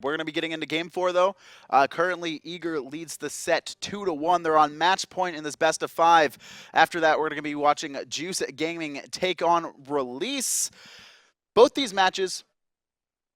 We're going to be getting into Game 4, though. Currently, Eager leads the set 2-1. They're on match point in this best of 5. After that, we're going to be watching Juice Gaming take on Release. Both these matches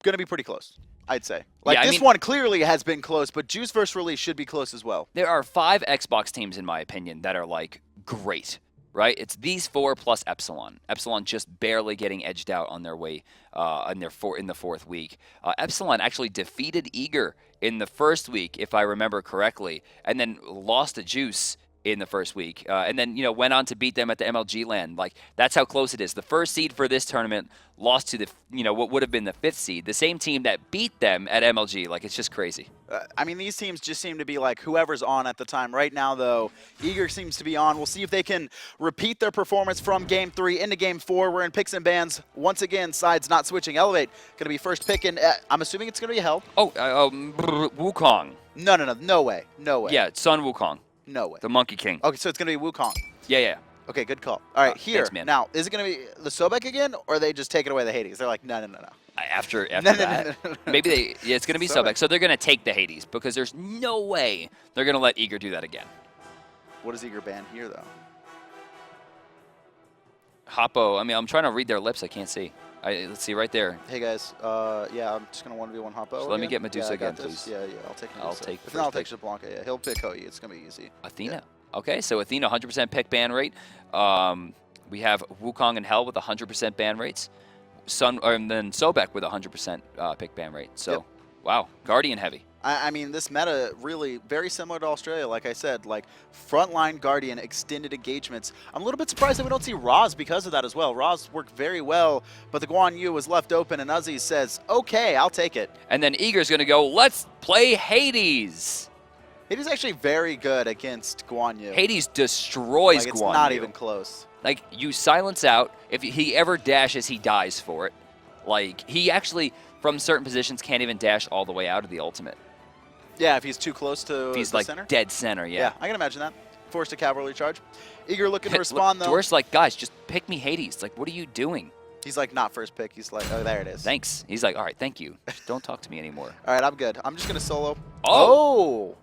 going to be pretty close, I'd say. Like, yeah, this one clearly has been close, but Juice versus Release should be close as well. There are 5 Xbox teams, in my opinion, that are, like, great. Right, it's these 4 plus Epsilon. Epsilon just barely getting edged out on their way in the 4th week. Epsilon actually defeated Eager in the first week, if I remember correctly, and then lost to Juice in the first week, and then went on to beat them at the MLG LAN. Like, that's how close it is. The first seed for this tournament lost to the what would have been the 5th seed, the same team that beat them at MLG. Like, it's just crazy. I mean, these teams just seem to be like whoever's on at the time. Right now, though, Eager seems to be on. We'll see if they can repeat their performance from Game 3 into Game 4. We're in picks and bans. Once again, sides not switching. Elevate going to be first pick, and I'm assuming it's going to be Hell. Oh, Wukong. No way. Yeah, Sun Wukong. No way. The Monkey King. Okay, so it's going to be Wukong. Yeah. Okay, good call. All right, here. Thanks, man. Now, is it going to be the Sobek again, or are they just taking away the Hades? They're like, no. After that, maybe it's going to be Sobek. So they're going to take the Hades because there's no way they're going to let Eager do that again. What does Eager ban here, though? Hoppo. I mean, I'm trying to read their lips. I can't see. Let's see right there. Hey, guys. Yeah, I'm just going to 1v1 Hoppo. So let me get Medusa again, please. Yeah, I'll take Medusa. I'll take If not, I'll take Blanca. Yeah, he'll pick Koiz. It's going to be easy. Athena. Yeah. Okay, so Athena, 100% pick ban rate. We have Wukong and Hell with 100% ban rates. And then Sobek with 100% pick ban rate. So, wow, Guardian heavy. I mean, this meta really very similar to Australia, like I said, like frontline Guardian, extended engagements. I'm a little bit surprised that we don't see Roz because of that as well. Roz worked very well, but the Guan Yu was left open, and Uzzy says, okay, I'll take it. And then Eager's going to go, let's play Hades. Hades actually very good against Guan Yu. Hades destroys like, it's Guan Yu. It's not even close. Like, you silence out. If he ever dashes, he dies for it. Like, he actually, from certain positions, can't even dash all the way out of the ultimate. Yeah, if he's too close to if he's the like center. Dead center, yeah. Yeah, I can imagine that. Forced a cavalry charge. Eager looking to respond, though. Dwurst like, guys, just pick me Hades. Like, what are you doing? He's like, not first pick. He's like, oh, there it is. Thanks. He's like, all right, thank you. Just don't talk to me anymore. All right, I'm good. I'm just going to solo. Oh!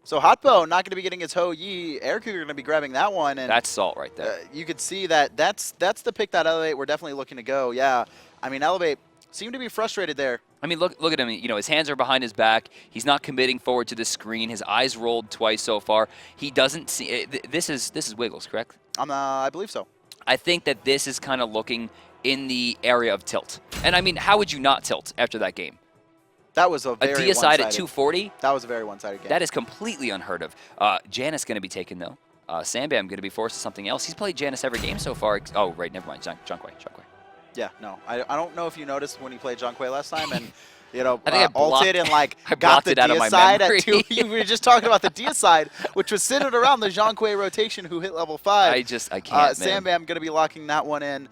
So Hotbo not going to be getting his Ho Yi. Aircougar going to be grabbing that one. And that's salt right there. You could see that that's the pick that Elevate we're definitely looking to go. Yeah, I mean, Elevate seemed to be frustrated there. I mean, look at him. His hands are behind his back. He's not committing forward to the screen. His eyes rolled twice so far. He doesn't see. This is Wiggles, correct? I believe so. I think that this is kind of looking in the area of tilt. And I mean, how would you not tilt after that game? That was a very deicide at 240. That was a very one-sided game. That is completely unheard of. Janus going to be taken though. Sambam going to be forced to something else. He's played Janus every game so far. Oh, right, never mind. Zhong. Yeah, no. I don't know if you noticed when he played Zhong last time and, I think ulted and like I got the it out of my deicide memory. at 2. We were just talking about the deicide, which was centered around the Zhong rotation who hit level 5. I can't, Sambam going to be locking that one in.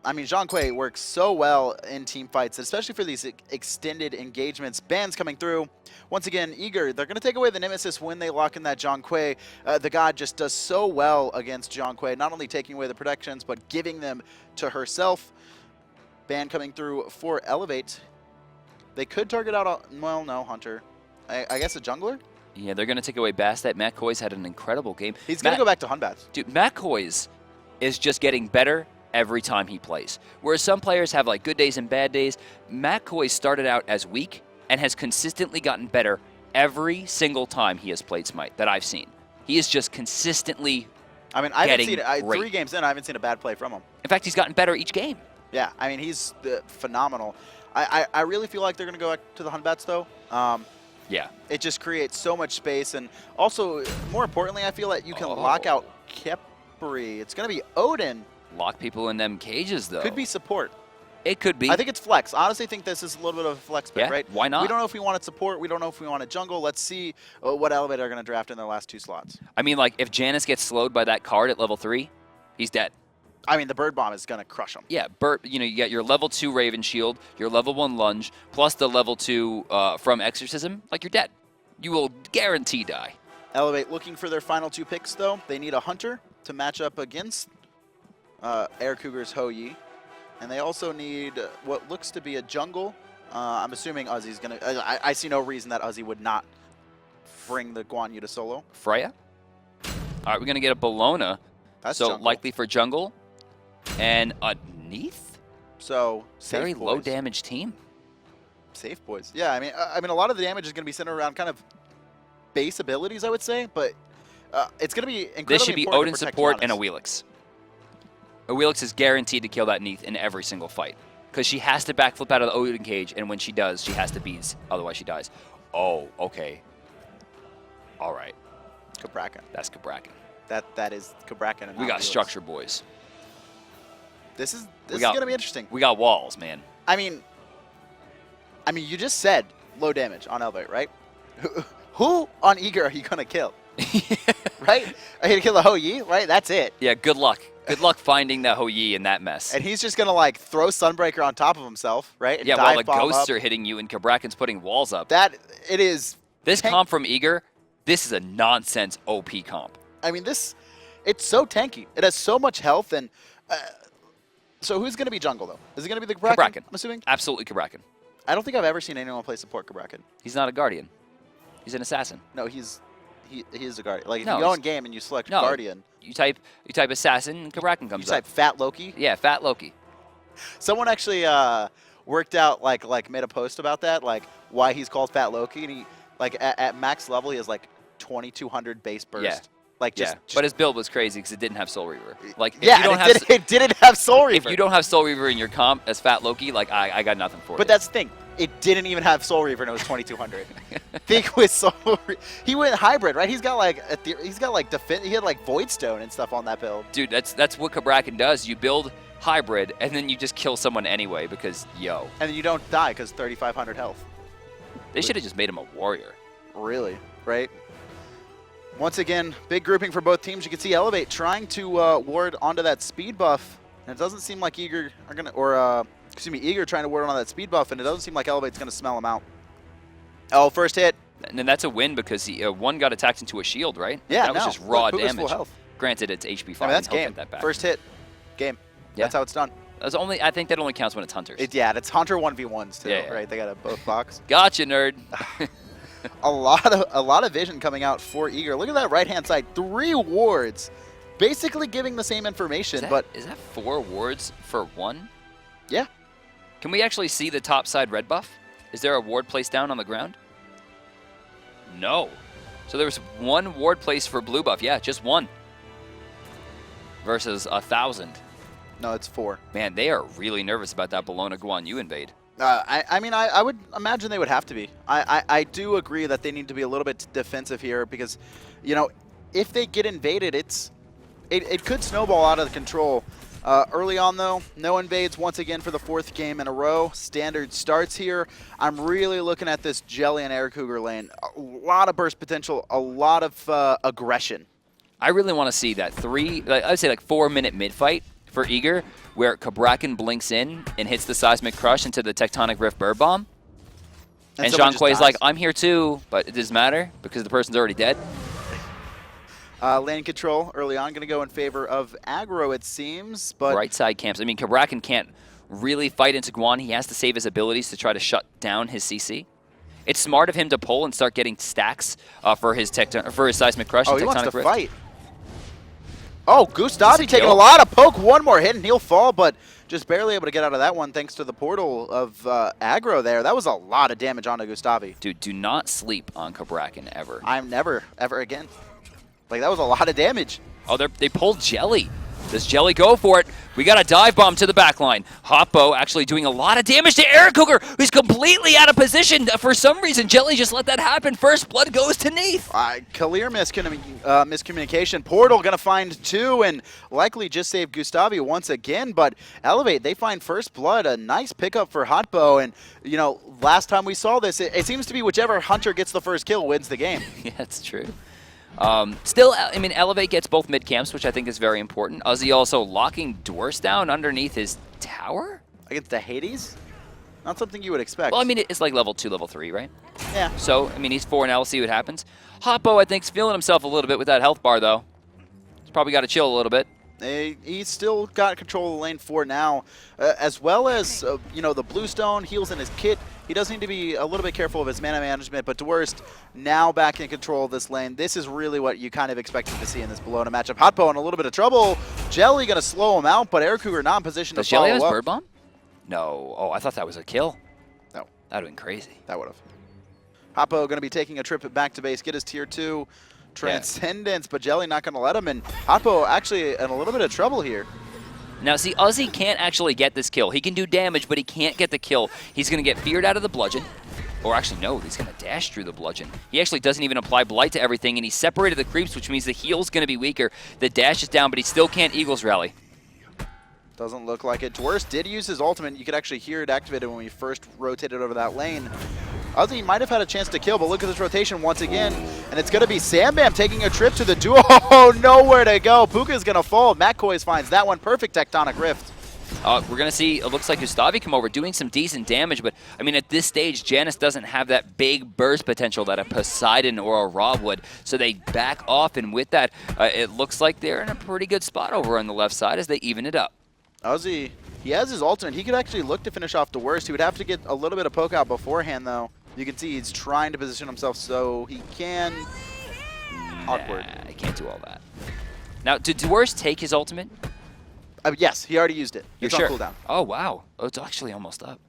I mean, Zhong works so well in team fights, especially for these extended engagements. Bans coming through. Once again, Eager, they're going to take away the Nemesis when they lock in that Zhong. The god just does so well against Zhong, not only taking away the protections, but giving them to herself. Ban coming through for Elevate. They could target out, well, no, Hunter. I guess a jungler? Yeah, they're going to take away Bastet. Matt Koiz had an incredible game. He's going to go back to Hunbats. Dude, Matt Koiz is just getting better every time he plays. Whereas some players have like good days and bad days, Matt Koiz started out as weak and has consistently gotten better every single time he has played Smite that I've seen. He is just consistently I haven't seen 3 games in, I haven't seen a bad play from him. In fact, he's gotten better each game. Yeah, I mean, he's phenomenal. I really feel like they're going to go back to the Hunbats, though. Yeah. It just creates so much space. And also, more importantly, I feel that you can lock out Khepri. It's going to be Odin. Lock people in them cages, though. Could be support. It could be. I think it's flex. Honestly, I think this is a little bit of a flex pick, right? Why not? We don't know if we want it support. We don't know if we want it jungle. Let's see what Elevate are going to draft in their last 2 slots. I mean, like, if Janus gets slowed by that card at level 3, he's dead. I mean, the Bird Bomb is going to crush him. Yeah, you got your level 2 Raven Shield, your level 1 Lunge, plus the level 2 from Exorcism. Like, you're dead. You will guarantee die. Elevate looking for their final 2 picks, though. They need a Hunter to match up against Aircougar's Ho Yi. And they also need what looks to be a jungle I'm assuming Uzzy's going to... I see no reason that Uzzy would not bring the Guan Yu to solo. Freya. All right, we're going to get a Bellona. That's so jungle. likely for jungle. And a Neith? So, very boys. low damage team. Safe boys. Yeah, I mean, a lot of the damage is going to be centered around kind of base abilities, I would say, but it's going to be incredibly This should be important Odin to protect support Janus. and a Wheelix. A Wheelix is guaranteed to kill that Neith in every single fight. Because she has to backflip out of the Odin cage, and when she does, she has to bees. Otherwise, she dies. Oh, okay. All right. Cabrakan. That's Cabrakan. That is Cabrakan. And We got Wheelix. structure, boys. This is going to be interesting. We got walls, man. I mean, you just said low damage on Elevate, right? Who on Eager are you going to kill? Right? Are you going to kill the Ho Yi? Right? That's it. Yeah, good luck. Good luck finding the Ho Yi in that mess. And he's just going to, like, throw Sunbreaker on top of himself, right? And yeah, while the dive bomb ghosts up. are hitting you and Cabrakan's putting walls up. It is... This comp from Eager, this is a nonsense OP comp. I mean, it's so tanky. It has so much health, and... so who's going to be jungle, though? Is it going to be the Cabrakan, I'm assuming? Absolutely Cabrakan. I don't think I've ever seen anyone play support Cabrakan. He's not a guardian. He's an assassin. No, he is a guardian. Like, if No, you go in game and you select no, guardian... You type assassin, and Cabrakan comes You type up. Fat Loki? Yeah, Fat Loki. Someone actually worked out, like made a post about that, like, why he's called Fat Loki, and he, like, at max level, he has, like, 2,200 base burst. Yeah. Like, just... But his build was crazy because it didn't have Soul Reaver. Like, if yeah, you don't and have it didn't have Soul Reaver. If you don't have Soul Reaver in your comp as Fat Loki, like, I got nothing for you. But that's the thing. It didn't even have Soul Reaver, and it was 2,200. Think with Soul Reaver. He went hybrid, right? He's got, like, he had, like, Void Stone and stuff on that build. Dude, that's what Cabrakan does. You build hybrid, and then you just kill someone anyway because, yo. And then you don't die because 3,500 health. They should have just made him a warrior. Really, right? Once again, big grouping for both teams. You can see Elevate trying to ward onto that speed buff, and it doesn't seem like Eager are gonna, Eager trying to ward on that speed buff, and it doesn't seem like Elevate's gonna smell him out. Oh, first hit. And then that's a win because one got attacked into a shield, right? Yeah, that was just raw damage. Full health. Granted, it's HP 5. I mean, that's game. That back. First hit, game. Yeah. That's how it's done. I think that only counts when it's hunters. Yeah, it's Hunter 1v1s too, Yeah. right? They got a both box. Gotcha, nerd. a lot of vision coming out for Eager. Look at that right-hand side. 3 wards, basically giving the same information. Is that 4 wards for 1? Yeah. Can we actually see the top side red buff? Is there a ward placed down on the ground? No. So there was 1 ward placed for blue buff. Yeah, just 1. Versus 1,000. No, it's 4. Man, they are really nervous about that Bellona Guan Yu invade. I would imagine they would have to be. I do agree that they need to be a little bit defensive here because, you know, if they get invaded, it could snowball out of control. Early on, though, no invades once again for the 4th game in a row. Standard starts here. I'm really looking at this Jellly and Aircougar lane. A lot of burst potential, a lot of aggression. I really want to see that I would say like 4-minute mid-fight for Eager, where Cabrakan blinks in and hits the Seismic Crush into the Tectonic Rift Bird Bomb. And Zhong is like, I'm here too, but it doesn't matter because the person's already dead. Lane control early on going to go in favor of aggro, it seems. But right side camps. I mean, Cabrakan can't really fight into Guan. He has to save his abilities to try to shut down his CC. It's smart of him to pull and start getting stacks for his Seismic Crush. Oh, and he wants to Rift. fight. Oh, Gustavy taking a lot of poke. 1 more hit and he'll fall, but just barely able to get out of that one thanks to the portal of aggro there. That was a lot of damage onto Gustavy. Dude, do not sleep on Cabrakan ever. I'm never, ever again. Like, that was a lot of damage. Oh, they pulled Jellly. Does Jellly go for it? We got a dive bomb to the backline. Hoppo actually doing a lot of damage to Aircougar, who's completely out of position. For some reason, Jellly just let that happen. First blood goes to Neith. Clear miscommunication. Portal going to find 2 and likely just save Gustavy once again. But Elevate, they find first blood. A nice pickup for Hotbo. And, you know, last time we saw this, it seems to be whichever hunter gets the first kill wins the game. Yeah, that's true. Still, I mean, Elevate gets both mid camps, which I think is very important. Uzzy also locking Dwurst down underneath his tower? Against the Hades? Not something you would expect. Well, I mean, it's like level 2, level 3, right? Yeah. So, I mean, he's 4 now. We'll see what happens. Hoppo, I think, is feeling himself a little bit with that health bar, though. He's probably got to chill a little bit. He's still got control of lane 4 now, as well as, you know, the Bluestone heals in his kit. he does need to be a little bit careful of his mana management, but Dwurst now back in control of this lane. This is really what you kind of expected to see in this Bellona matchup. Hotpo in a little bit of trouble. Jellly going to slow him out, but Aircougar not in position to follow up. Does Jellly have Bird Bomb? No. Oh, I thought that was a kill. No. That would have been crazy. That would have. Hotpo going to be taking a trip back to base, get his tier 2 Transcendence, but Jellly not going to let him, and Hotpo actually in a little bit of trouble here. Now, see, Uzzy can't actually get this kill. He can do damage, but he can't get the kill. He's going to get feared out of the bludgeon. Or actually, no, he's going to dash through the bludgeon. He actually doesn't even apply blight to everything, and he separated the creeps, which means the heal's going to be weaker. The dash is down, but he still can't Eagles rally. Doesn't look like it. Dwurst did use his ultimate. You could actually hear it activated when we first rotated over that lane. Uzzy might have had a chance to kill, but look at this rotation once again. And it's going to be Sambam taking a trip to the duo. Oh, nowhere to go. Pooka is going to fall. Koiz finds that one. Perfect Tectonic Rift. We're going to see, it looks like Gustavy come over, doing some decent damage, but, I mean, at this stage, Janus doesn't have that big burst potential that a Poseidon or a Rob would, so they back off, and with that, it looks like they're in a pretty good spot over on the left side as they even it up. Uzzy, he has his ultimate. He could actually look to finish off Dwurst. He would have to get a little bit of poke out beforehand, though. You can see he's trying to position himself so he can. Awkward. I can't do all that. Now, did Dwurst take his ultimate? Yes, he already used it. You're it's sure? on cooldown. Oh, wow. Oh, it's actually almost up.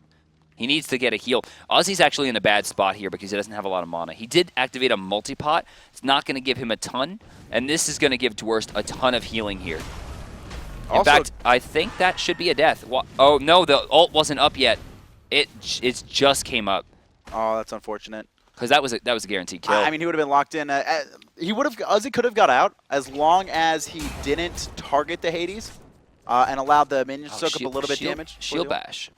He needs to get a heal. Uzzy's actually in a bad spot here because he doesn't have a lot of mana. He did activate a multi-pot. It's not going to give him a ton, and this is going to give Dwurst a ton of healing here. In fact, I think that should be a death. Oh, no, the ult wasn't up yet. It just came up. Oh, that's unfortunate. Because that was a guaranteed kill. I mean, he would have been locked in. Uzzy could have got out as long as he didn't target the Hades and allowed the minions to soak up a little bit damage. Shield bash.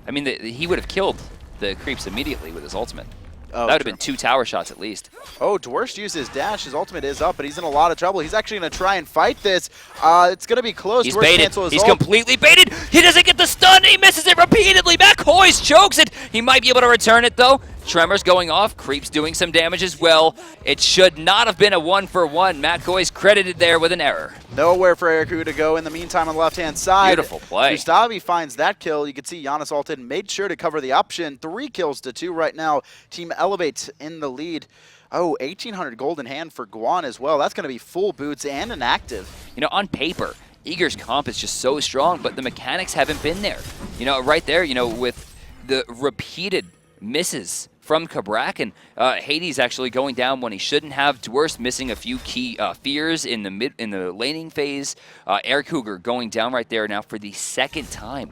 I mean, he would have killed the creeps immediately with his ultimate. Oh, that would have been 2 tower shots at least. Oh, Dwurst used his dash. His ultimate is up, but he's in a lot of trouble. He's actually going to try and fight this. It's going to be close. He's Dwurst baited. He's ult. completely baited. He doesn't get the stun. He misses it repeatedly. Koiz chokes it. He might be able to return it, though. Tremors going off. Creeps doing some damage as well. It should not have been a 1-for-1. Koiz credited there with an error. Nowhere for Aircougar to go in the meantime on the left-hand side. Beautiful play. Gustavy finds that kill. You can see Janus ulted and made sure to cover the option. 3 kills to 2 right now. Team Elevate in the lead. Oh, 1,800 gold in hand for Guan as well. That's going to be full boots and an active. You know, on paper, Eager's comp is just so strong, but the mechanics haven't been there. You know, right there, you know, with the repeated misses from Cabrakan, Hades actually going down when he shouldn't have. Dwurst missing a few key fears in the laning phase. Aircougar going down right there now for the 2nd time.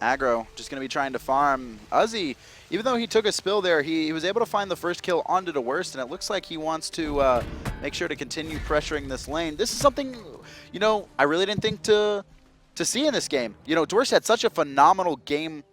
Aggro just going to be trying to farm. Uzzy, even though he took a spill there, he was able to find the first kill onto Dwurst, and it looks like he wants to make sure to continue pressuring this lane. This is something, you know, I really didn't think to see in this game. You know, Dwurst had such a phenomenal game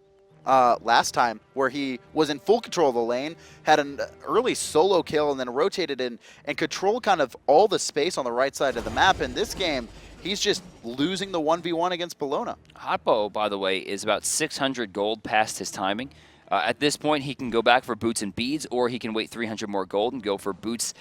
last time where he was in full control of the lane, had an early solo kill, and then rotated in and controlled kind of all the space on the right side of the map. In this game, he's just losing the 1v1 against Bellona. Hotpo, by the way, is about 600 gold past his timing. At this point, he can go back for boots and beads, or he can wait 300 more gold and go for boots,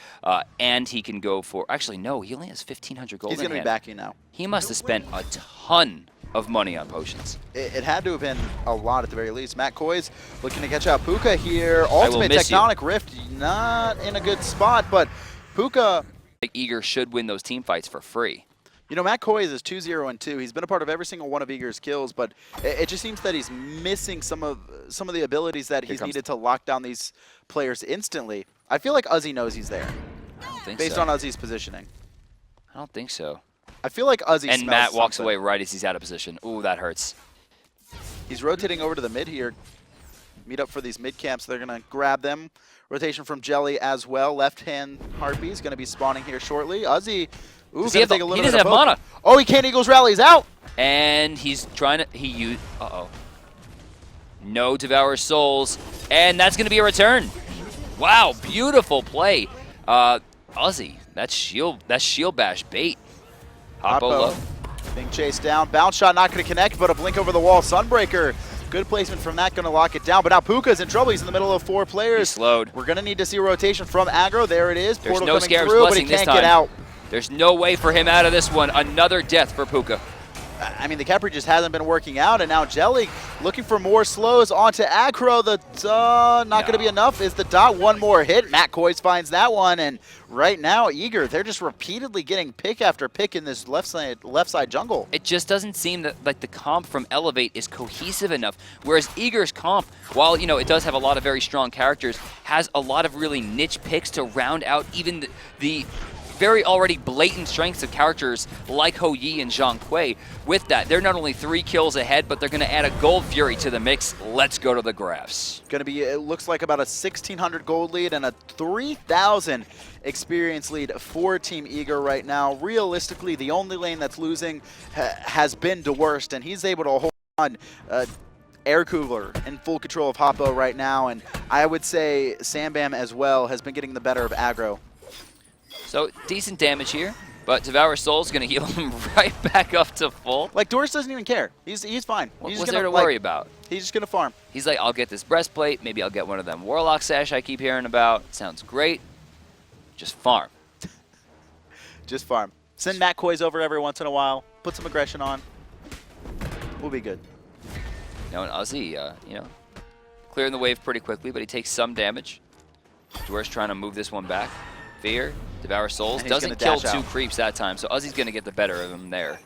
and he can go for... Actually, no, he only has 1,500 gold in hand. He's going to be backing now. He must have spent a ton of money on potions. It had to have been a lot at the very least. Koiz looking to catch out Pooka here. Ultimate Tectonic Rift, not in a good spot, but Pooka... Eager should win those team fights for free. You know, Koiz is 2-0-2. He's been a part of every single one of Eager's kills, but it just seems that he's missing some of the abilities that he's needed to lock down these players instantly. I feel like Uzzy knows he's there. I don't think based so. on Uzzy's positioning. I don't think so. I feel like Uzzy and smells Matt walks something. away right as he's out of position. Ooh, that hurts. He's rotating over to the mid here. Meet up for these mid camps. They're going to grab them. Rotation from Jellly as well. Left-hand Harpy is going to be spawning here shortly. Uzzy... Ooh, he doesn't have mana. Oh, he can't Eagles rally. He's out. And he's trying to... Uh-oh. No Devour Souls. And that's going to be a return. Wow, beautiful play. Uzzy, that's shield bash bait. Hotpo low. Being chased down. Bounce shot not going to connect, but a blink over the wall. Sunbreaker. Good placement from that, going to lock it down. But now Pooka's in trouble. He's in the middle of 4 players. He's slowed. We're going to need to see rotation from Aggro. There it is. There's Portal no coming through, but he can't get out. There's no way for him out of this one. Another death for Pooka. I mean, the Khepri just hasn't been working out, and now Jellly looking for more slows onto aggro. The not going to be enough. Is the dot one more hit? Matt Koiz finds that one, and right now, Eager, they're just repeatedly getting pick after pick in this left side jungle. It just doesn't seem that like the comp from Elevate is cohesive enough, whereas Eager's comp, while you know it does have a lot of very strong characters, has a lot of really niche picks to round out even the very already blatant strengths of characters like Ho Yi and Zhong. With that, they're not only 3 kills ahead, but they're going to add a Gold Fury to the mix. Let's go to the graphs. Going to be, it looks like about a 1,600 gold lead and a 3,000 experience lead for Team Eager right now. Realistically, the only lane that's losing has been Dwurst, and he's able to hold on. Aircougar in full control of Hoppo right now, and I would say Sambam as well has been getting the better of aggro. So decent damage here, but Devour Soul's going to heal him right back up to full. Like, Dwurst doesn't even care. He's fine. What's He's there to worry about? He's just going to farm. He's like, I'll get this breastplate. Maybe I'll get one of them Warlock Sash I keep hearing about. Sounds great. Just farm. Just farm. Send Matt Koiz over every once in a while. Put some aggression on. We'll be good. You know, and Uzzy, you know, clearing the wave pretty quickly, but he takes some damage. Dwurst trying to move this one back. Fear, Devour Souls, doesn't kill 2 creeps that time, so Uzzy's going to get the better of him there.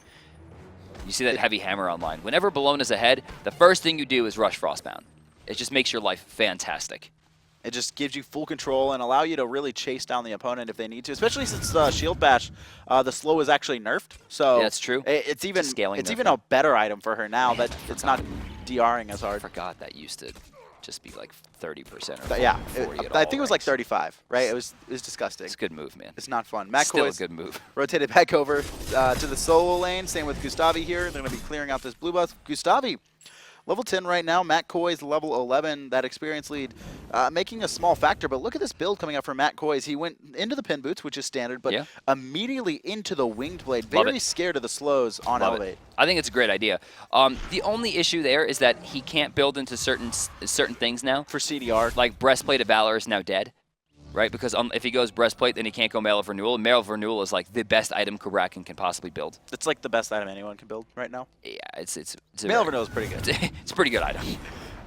You see that heavy hammer online. Whenever Bellona's ahead, the first thing you do is rush Frostbound. It just makes your life fantastic. It just gives you full control and allow you to really chase down the opponent if they need to, especially since Shield Bash, the slow is actually nerfed. So yeah, that's true. It's even a better item for her now that it's not DRing as hard. I forgot that used to just be like 30% or yeah, 40 I think it was like 35, right? It was disgusting. It's a good move, man. It's not fun. Matt Still Koiz a good move. Rotated back over to the solo lane. Same with Gustavy here. They're going to be clearing out this blue buff. Gustavy, level 10 right now. Matt Koiz, level 11. That experience lead making a small factor. But look at this build coming up from Matt Koiz. He went into the pin boots, which is standard, but immediately into the winged blade. Very scared of the slows on Elevate. I think it's a great idea. The only issue there is that he can't build into certain things now. For CDR. Like Breastplate of Valor is now dead, right? Because if he goes Breastplate, then he can't go Mail of Renewal. Mail of Renewal is like the best item Cabrakan can possibly build. It's like the best item anyone can build right now. Yeah, it's Mail of Renewal is pretty good. It's a pretty good item.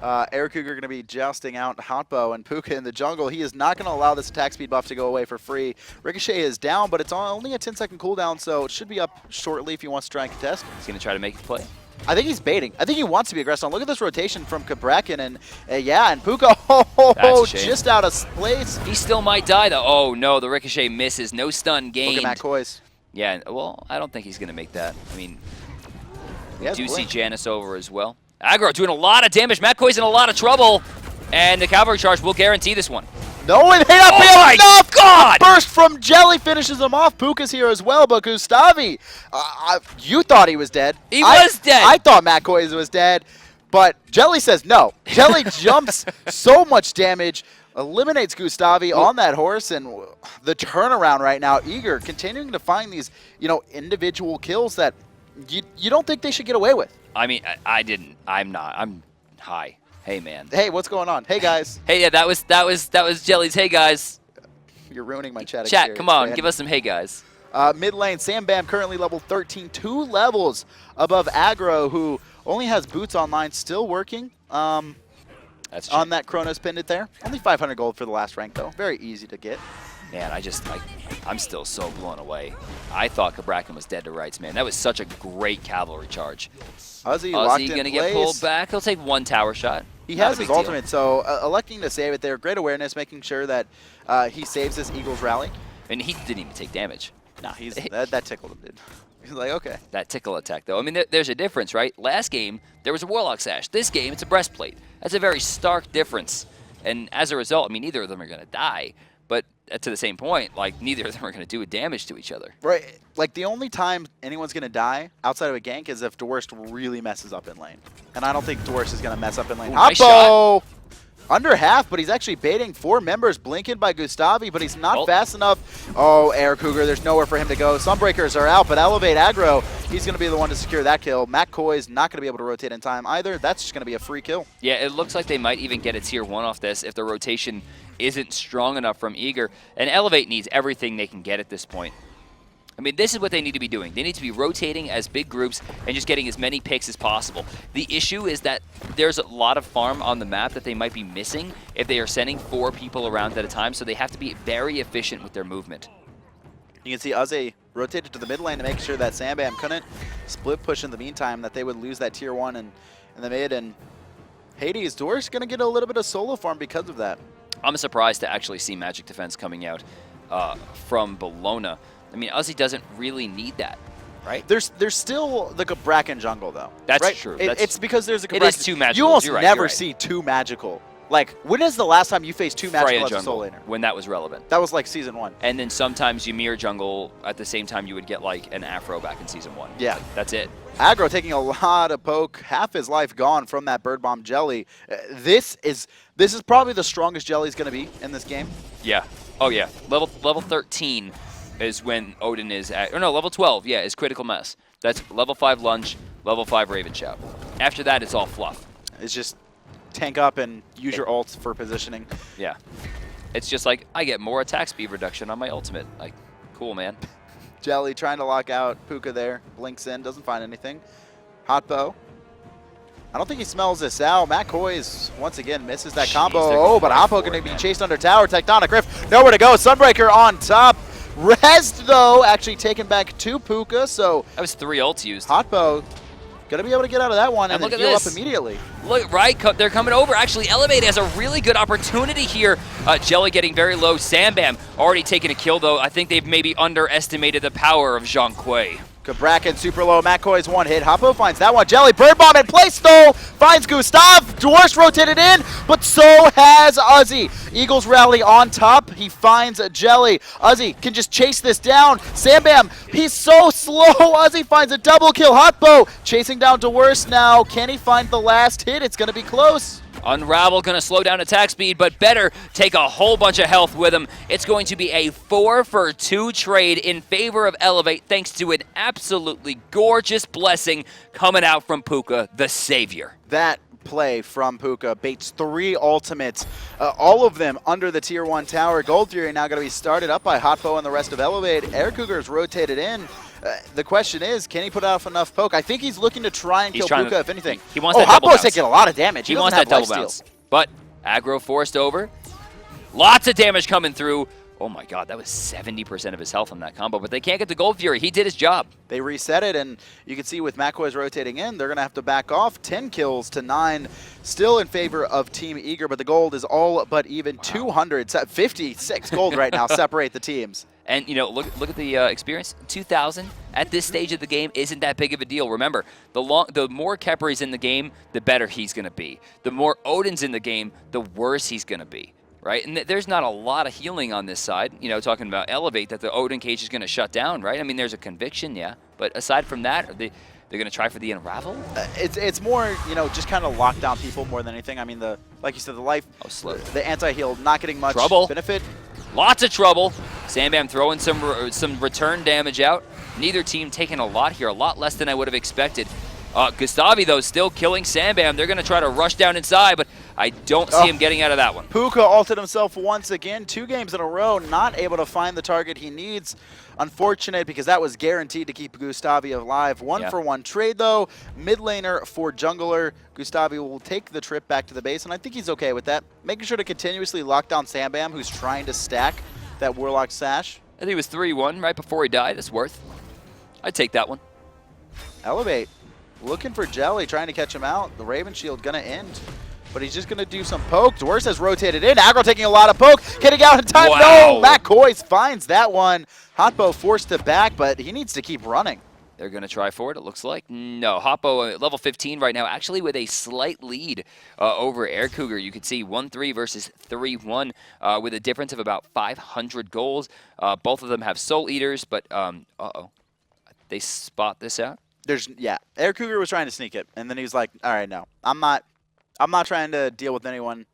Aircougar going to be jousting out Hotbo and Pooka in the jungle. He is not going to allow this attack speed buff to go away for free. Ricochet is down, but it's only a 10-second cooldown, so it should be up shortly if he wants to try and contest. He's going to try to make a play. I think he's baiting. I think he wants to be aggressive. Look at this rotation from Cabrakan, and yeah, and Pooka, just out of place. He still might die, though. Oh, no, the Ricochet misses. No stun gained. Look at Matt Koiz. Yeah, well, I don't think he's going to make that. I mean, we do see blink. Janus over as well. Aggro doing a lot of damage. Matt Koiz in a lot of trouble. And the cavalry charge will guarantee this one. No, it may not be enough! God! Burst from Jellly finishes him off. Pooka's here as well, but Gustavy, you thought he was dead. He was dead. I thought Matt Koiz was dead, but Jellly says no. Jellly jumps so much damage, eliminates Gustavy on that horse, and the turnaround right now, Eager, continuing to find these, individual kills that you don't think they should get away with. I mean, I didn't. I'm not. I'm high. Hey, man. Hey, what's going on? Hey, guys. Hey, yeah, that was Jelly's. Hey, guys. You're ruining my chat. Chat, come on, give us some hey, guys. Mid lane, Sambam currently level 13, 2 levels above Aggro, who only has boots online, still working That's on that Chronos pendant there. Only 500 gold for the last rank, though. Very easy to get. Man, I'm still so blown away. I thought Cabrakan was dead to rights, man. That was such a great cavalry charge. Uzzy going to get pulled back. He'll take 1 tower shot. He has his ultimate, so electing to save it there. Great awareness, making sure that he saves this Eagles rally. And he didn't even take damage. No, that tickled him, dude. He's like, okay. That tickle attack, though. I mean, there's a difference, right? Last game, there was a Warlock Sash. This game, it's a breastplate. That's a very stark difference. And as a result, I mean, neither of them are going to die. But to the same point, like, neither of them are going to do damage to each other. Right. Like, the only time anyone's going to die outside of a gank is if Dwurst really messes up in lane. And I don't think Dwurst is going to mess up in lane. Nice Hoppo! Under half, but he's actually baiting 4 members. Blinking by Gustavy, but he's not fast enough. Oh, Aircougar, there's nowhere for him to go. Sunbreakers are out, but ElevateAggro, he's going to be the one to secure that kill. Matt Koiz not going to be able to rotate in time either. That's just going to be a free kill. Yeah, it looks like they might even get a tier 1 off this if the rotation isn't strong enough from Eager. And Elevate needs everything they can get at this point. I mean, this is what they need to be doing. They need to be rotating as big groups and just getting as many picks as possible. The issue is that there's a lot of farm on the map that they might be missing if they are sending 4 people around at a time, so they have to be very efficient with their movement. You can see Uzzy rotated to the mid lane to make sure that Sambam couldn't split push in the meantime, that they would lose that tier 1 in the mid. And Hades, Dwurst going to get a little bit of solo farm because of that. I'm surprised to actually see Magic Defense coming out from Bellona. I mean, Uzzy doesn't really need that, right? There's still the Cabrakan jungle, though. That's right? true. It's because there's a Cabrakan. It is 2 magical. You almost you're right, never you're right. see 2 magical. Like, when is the last time you faced 2 magical as a soul laner? When that was relevant. That was like Season 1. And then sometimes you mirror jungle at the same time you would get like an Afro back in Season 1. Yeah. Like, that's it. Aggro taking a lot of poke, half his life gone from that Bird Bomb Jellly. This is probably the strongest Jelly's going to be in this game. Yeah. Oh, yeah. Level 13 is when Odin is at, or no, level 12, yeah, is Critical Mass. That's level 5 Lunge, level 5 Raven Shout. After that, it's all fluff. It's just tank up and use your ults for positioning. Yeah. It's just like, I get more attack speed reduction on my ultimate. Like, cool, man. Jellly trying to lock out Pooka there. Blinks in, doesn't find anything. Hot bow. I don't think he smells this out. Matt Koiz once again misses that combo. Oh, but Hoppo going to be chased under tower. Tectonic Rift, nowhere to go. Sunbreaker on top. Rest, though, actually taken back to Pooka, so... That was 3 ults used. Hotbo going to be able to get out of that one and then heal up immediately. Look, right, they're coming over. Actually, Elevate has a really good opportunity here. Jellly getting very low. Sambam already taking a kill, though. I think they've maybe underestimated the power of Zhong. Cabrakan super low. Matt Koiz 1 hit. Hoppo finds that one. Jellly Bird Bomb in place though. Finds Gustavy. Dwurst rotated in, but so has Uzzy. Eagles rally on top. He finds Jellly. Uzzy can just chase this down. Sambam, he's so slow. Uzzy finds a double kill. Hotbo chasing down Dwurst now. Can he find the last hit? It's going to be close. Unravel going to slow down attack speed, but better take a whole bunch of health with him. It's going to be a 4-for-2 trade in favor of Elevate, thanks to an absolutely gorgeous blessing coming out from Pooka, the savior. That play from Pooka baits 3 ultimates, all of them under the tier 1 tower. Gold Fury now going to be started up by Hotbo and the rest of Elevate. Aircougar's rotated in. The question is, can he put out enough poke? I think he's looking to try and kill Pooka, if anything. He wants that double bounce. Hotbo's taking a lot of damage. He wants that double bounce. But aggro forced over. Lots of damage coming through. Oh my god, that was 70% of his health on that combo, but they can't get the Gold Fury. He did his job. They reset it, and you can see with McCoy's rotating in, they're going to have to back off. 10 kills to 9, still in favor of Team Eager, but the gold is all but even. Wow. 256 gold right now separate the teams. And, you know, look at the experience. 2,000 at this stage of the game isn't that big of a deal. Remember, the more Khepri's in the game, the better he's going to be. The more Odin's in the game, the worse he's going to be. Right? And there's not a lot of healing on this side, you know, talking about Elevate, that the Odin cage is going to shut down, right? I mean, there's a conviction, yeah. But aside from that, they're going to try for the Unravel? It's more, you know, just kind of lock down people more than anything. I mean, like you said, the life, the anti-heal not getting much benefit. Lots of trouble. Sambam throwing some return damage out. Neither team taking a lot here, a lot less than I would have expected. Gustavy, though, still killing Sambam. They're going to try to rush down inside, but I don't see him getting out of that one. Pooka ulted himself once again, 2 games in a row, not able to find the target he needs. Unfortunate, because that was guaranteed to keep Gustavy alive. 1-for-1 trade, though. Mid laner for jungler. Gustavy will take the trip back to the base, and I think he's okay with that. Making sure to continuously lock down Sambam, who's trying to stack that Warlock Sash. I think it was 3-1 right before he died. It's worth. I'd take that one. Elevate. Looking for Jellly, trying to catch him out. The Raven Shield going to end, but he's just going to do some poke. Dwurst has rotated in. Aggro taking a lot of poke. Getting out in time. Wow. No! Matt Koiz finds that one. Hotbo forced to back, but he needs to keep running. They're going to try for it, it looks like. No, Hoppo at level 15 right now, actually with a slight lead over Aircougar. You can see 1-3 versus 3-1 with a difference of about 500 goals. Both of them have Soul Eaters, but, they spot this out. Aircougar was trying to sneak it, and then he was like, all right, no. I'm not trying to deal with anyone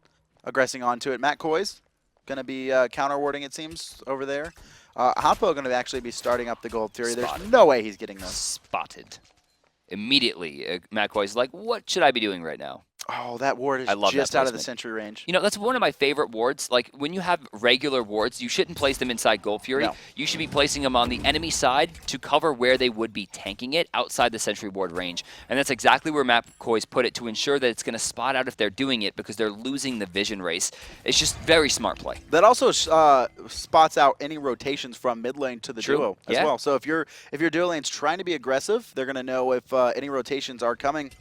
aggressing onto it. Matt Koiz going to be counter-warding, it seems, over there. Hoppo going to actually be starting up the Gold Fury. Spotted. There's no way he's getting this. Spotted. Immediately, Matt Koiz is like, what should I be doing right now? Oh, that ward is I love just that out of the placement. sentry range. You know, that's one of my favorite wards. Like, when you have regular wards, you shouldn't place them inside Gold Fury. No. You should be placing them on the enemy side to cover where they would be tanking it outside the sentry ward range. And that's exactly where Koiz put it to ensure that it's going to spot out if they're doing it because they're losing the vision race. It's just very smart play. That also spots out any rotations from mid lane to the duo as well. So if your duo lane's trying to be aggressive, they're going to know if any rotations are coming.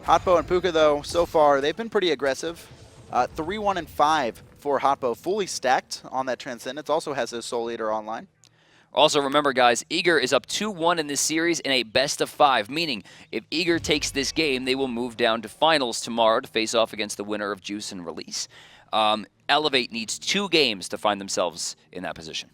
Hotbo and Pooka, though, so far, they've been pretty aggressive. 3-1-5 for Hotbo, fully stacked on that Transcendence. Also has his Soul Eater online. Also, remember, guys, Eager is up 2-1 in this series in a best-of-5, meaning if Eager takes this game, they will move down to finals tomorrow to face off against the winner of Juice and Release. Elevate needs 2 games to find themselves in that position.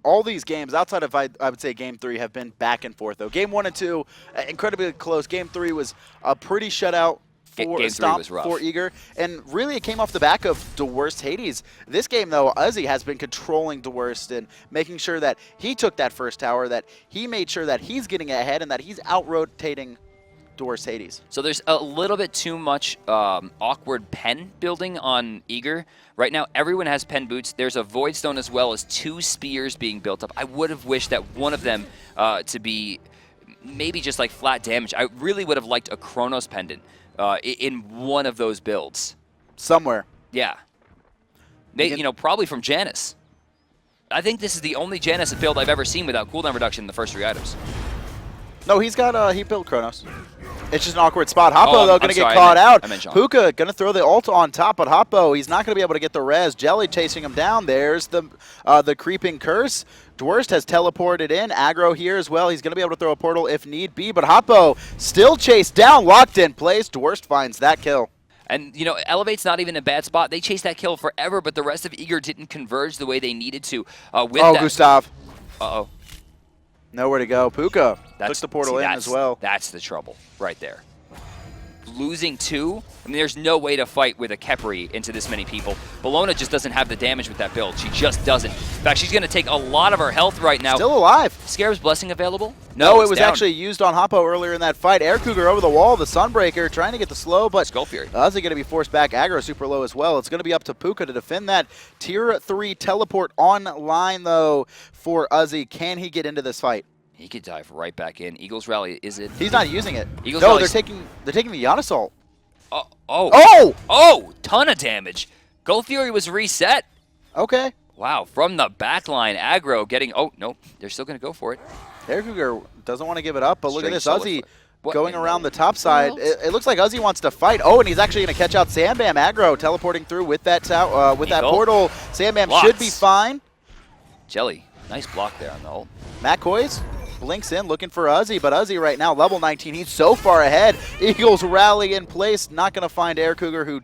All these games, outside of, I would say, Game 3, have been back and forth, though. Game 1 and 2, incredibly close. Game 3 was a pretty shutout for Eager. And really, it came off the back of Dwurst Hades. This game, though, Uzzy has been controlling Dwurst and making sure that he took that first tower, that he made sure that he's getting ahead and that he's out-rotating Dwurst Hades. So there's a little bit too much awkward pen building on Eager. Right now, everyone has pen boots. There's a Void Stone as well as 2 spears being built up. I would have wished that one of them to be maybe just like flat damage. I really would have liked a Chronos Pendant in one of those builds. Somewhere. Yeah. You know, probably from Janus. I think this is the only Janus build I've ever seen without cooldown reduction in the first 3 items. No, he's got he built Chronos. It's just an awkward spot. Hotbo, though, going to get caught out. Zhong. Pooka going to throw the ult on top, but Hotbo, he's not going to be able to get the res. Jellly chasing him down. There's the creeping curse. Dwurst has teleported in. Aggro here as well. He's going to be able to throw a portal if need be, but Hotbo still chased down, locked in place. Dwurst finds that kill. And, you know, Elevate's not even in a bad spot. They chased that kill forever, but the rest of Eager didn't converge the way they needed to. Gustav. Uh-oh. Nowhere to go. Pooka took the portal in as well. That's the trouble right there. Losing 2? I mean, there's no way to fight with a Khepri into this many people. Bellona just doesn't have the damage with that build. She just doesn't. In fact, she's going to take a lot of her health right now. Still alive. Scarab's Blessing available? No, it was actually used on Hotbo earlier in that fight. Aircougar over the wall, the Sunbreaker, trying to get the slow, but Skull Fury. Uzzy going to be forced back. Aggro super low as well. It's going to be up to Pooka to defend that. Tier 3 teleport online, though, for Uzzy. Can he get into this fight? He could dive right back in. Eagles Rally, is it? He's not using it. Eagles no, Rally. they're taking the Janus ult. Oh! Ton of damage. Gold Fury was reset. Okay. Wow, from the back line, Aggro getting... Oh, no, they're still going to go for it. Aircougar doesn't want to give it up, but look at this. Uzzy What going around the top side. It looks like Uzzy wants to fight. Oh, and he's actually going to catch out Sambam. Aggro teleporting through with that portal. Sambam should be fine. Jellly, nice block there on the ult. Koiz blinks in, looking for Uzzy, but Uzzy right now, level 19, he's so far ahead. Eagles rally in place, not going to find Aircougar, who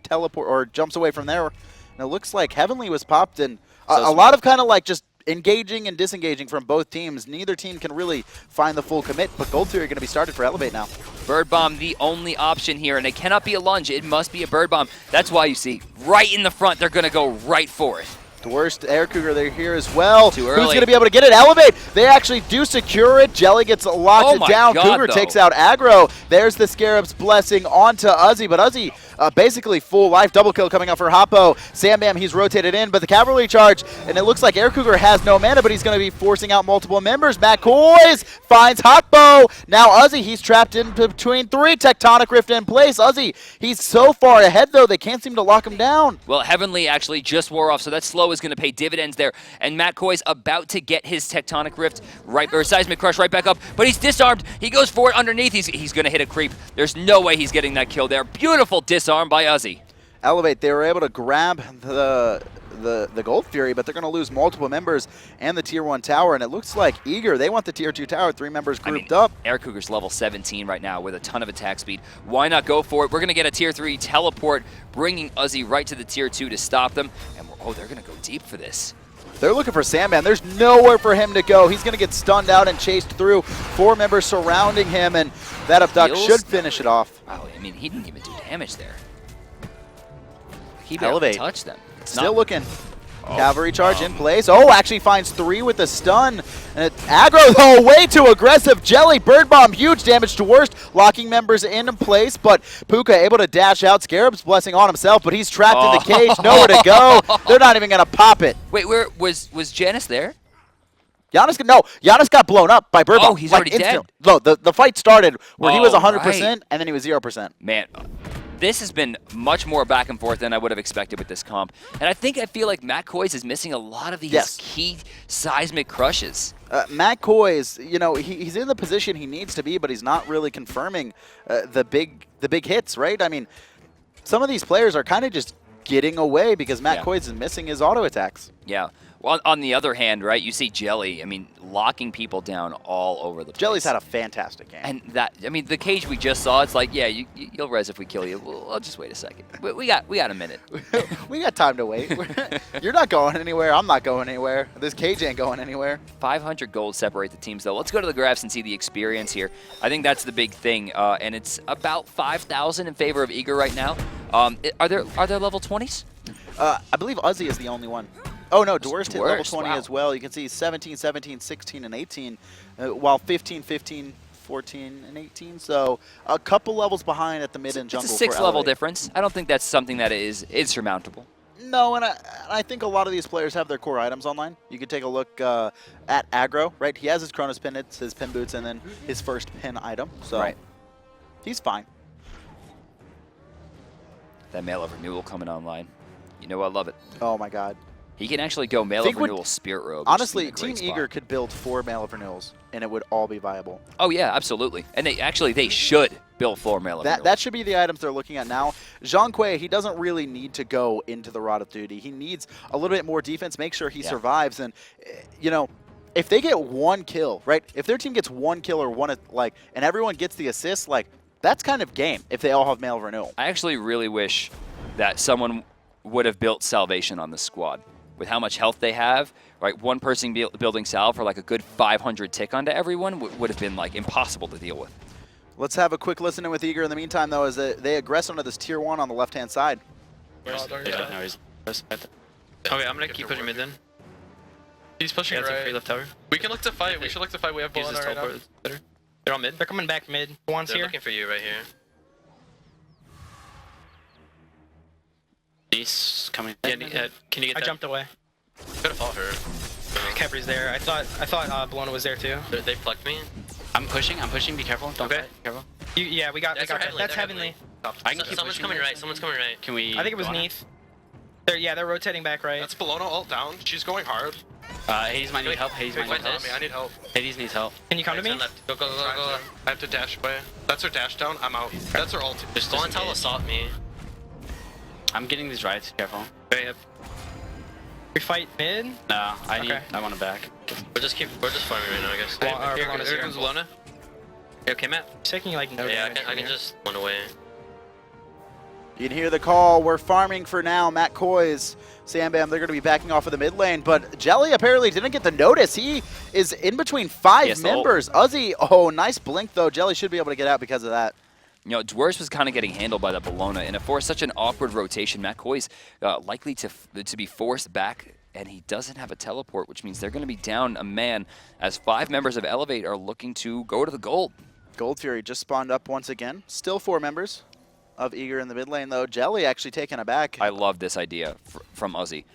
jumps away from there. And it looks like Heavenly was popped, and a lot of kind of like just engaging and disengaging from both teams. Neither team can really find the full commit, but Gold Fury going to be started for Elevate now. Bird Bomb, the only option here, and it cannot be a lunge. It must be a Bird Bomb. That's why you see, right in the front, they're going to go right for it. Dwurst, Aircougar, they're here as well. Too early. Who's going to be able to get it? Elevate! They actually do secure it. Jellly gets locked down. Cougar takes out Aggro. There's the Scarab's Blessing onto Uzzy, but Uzzy basically full life. Double kill coming up for Hotbo. Sambam, he's rotated in, but the cavalry charge, and it looks like Aircougar has no mana, but he's going to be forcing out multiple members. Koiz finds Hotbo. Now Uzzy, he's trapped in between 3. Tectonic Rift in place. Uzzy, he's so far ahead, though, they can't seem to lock him down. Well, Heavenly actually just wore off, so that slow is going to pay dividends there. And Koiz about to get his Tectonic Rift, or Seismic Crush right back up, but he's disarmed. He goes for it underneath. He's going to hit a creep. There's no way he's getting that kill there. Beautiful disarm by Uzzy. Elevate, they were able to grab the Gold Fury, but they're going to lose multiple members and the Tier 1 tower, and it looks like Eager, they want the Tier 2 tower, 3 members grouped up. Aircougar's level 17 right now with a ton of attack speed. Why not go for it? We're going to get a Tier 3 teleport, bringing Uzzy right to the Tier 2 to stop them, and they're going to go deep for this. They're looking for Sambam. There's nowhere for him to go. He's going to get stunned out and chased through. 4 members surrounding him, and that abduct should finish it off. Wow, I mean, he didn't even do damage there. He barely touched them. Still looking. Cavalry charge in place. Oh, actually finds 3 with the stun. And Aggro, though, way too aggressive. Jellly, Bird Bomb, huge damage to Dwurst. locking members into place, but Pooka able to dash out. Scarab's blessing on himself, but he's trapped in the cage, nowhere to go. They're not even going to pop it. Wait, where was Janus there? Janus got blown up by Birdbomb. Oh, he's already dead. No, the fight started where he was 100% right. and then he was 0%. Man, this has been much more back and forth than I would have expected with this comp. And I feel like Matt Koiz is missing a lot of these key seismic crushes. Matt Koiz, you know, he's in the position he needs to be, but he's not really confirming the big hits, right? I mean, some of these players are kind of just getting away because Matt Koiz is missing his auto attacks. Yeah. Well, on the other hand, right, you see Jellly, I mean, locking people down all over the place. Jellly's had a fantastic game. And that, I mean, the cage we just saw, it's like, yeah, you'll res if we kill you. Well, I'll just wait a second. We got a minute. We got time to wait. You're not going anywhere. I'm not going anywhere. This cage ain't going anywhere. 500 gold separate the teams, though. Let's go to the graphs and see the experience here. I think that's the big thing, and it's about 5,000 in favor of Eager right now. Are there level 20s? I believe Uzzy is the only one. Oh, no, Dwurst hit level 20 wow. as well. You can see 17, 17, 16, and 18, while 15, 15, 14, and 18. So a couple levels behind at the mid and jungle. It's a 6-level difference. I don't think that's something that is insurmountable. No, and I think a lot of these players have their core items online. You could take a look at Aggro, right? He has his Chronos pin, it's his pin boots, and then his first pin item. So he's fine. That Mail of Renewal coming online. You know I love it. Oh, my God. He can actually go Mail of Renewal Spirit Robe. Honestly, Team Eager could build 4 Mail of Renewals, and it would all be viable. Oh, yeah, absolutely. And they should build 4 Mail of Renewals. That should be the items they're looking at now. Zhong, he doesn't really need to go into the Rod of Duty. He needs a little bit more defense, make sure he survives. And, you know, if they get 1 kill, right? If their team gets 1 kill or one, like, and everyone gets the assist, like, that's kind of game if they all have Mail of Renewal. I actually really wish that someone would have built Salvation on this squad. With how much health they have, right? One person building Salve for like a good 500 tick onto everyone would have been like impossible to deal with. Let's have a quick listen in with Eager in the meantime, though, as they aggress onto this tier 1 on the left-hand side. Okay, I'm gonna keep pushing mid then. He's pushing right. Free left tower. We can look to fight. We should look to fight. We have Bellona right now. Better. They're on mid. They're coming back mid. Guan's They're here. looking for you right here. He's coming. Yeah, can you get I that? jumped away. Could have fought her. Khepri's there. I thought Bellona was there too. They plucked me. I'm pushing. Be careful. Don't fight. Careful. Yeah, we got. That's heavenly. I can keep Someone's coming right. Someone's coming right. Can we? I think it was Neith. They're rotating back right. That's Bellona ult down. She's going hard. Hades might need help. Hades might need help. I need help. Hades needs help. Can you come to me? Go. I have to dash away. That's her dash down. I'm out. That's her ult. Just go and tell assault me. I'm getting these riots. Careful. We fight mid? No, I want him back. We're just farming right now, I guess. Here comes Bellona. Okay, Matt. He's taking like no damage. I can just run away. You can hear the call. We're farming for now. Matt Koiz, Sambam, they're going to be backing off of the mid lane, but Jellly apparently didn't get the notice. He is in between 5 members. Uzzy, nice blink though. Jellly should be able to get out because of that. You know, Dwurst was kind of getting handled by the Bellona, and for such an awkward rotation, Matt Koiz likely to be forced back, and he doesn't have a teleport, which means they're going to be down a man as 5 members of Elevate are looking to go to the gold. Gold Fury just spawned up once again. Still 4 members of Eager in the mid lane, though. Jellly actually taken aback. I love this idea from Uzzy.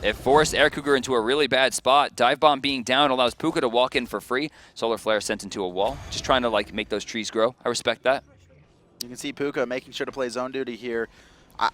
It forced Aircougar into a really bad spot. Dive Bomb being down allows Pooka to walk in for free. Solar Flare sent into a wall. Just trying to like make those trees grow. I respect that. You can see Pooka making sure to play zone duty here.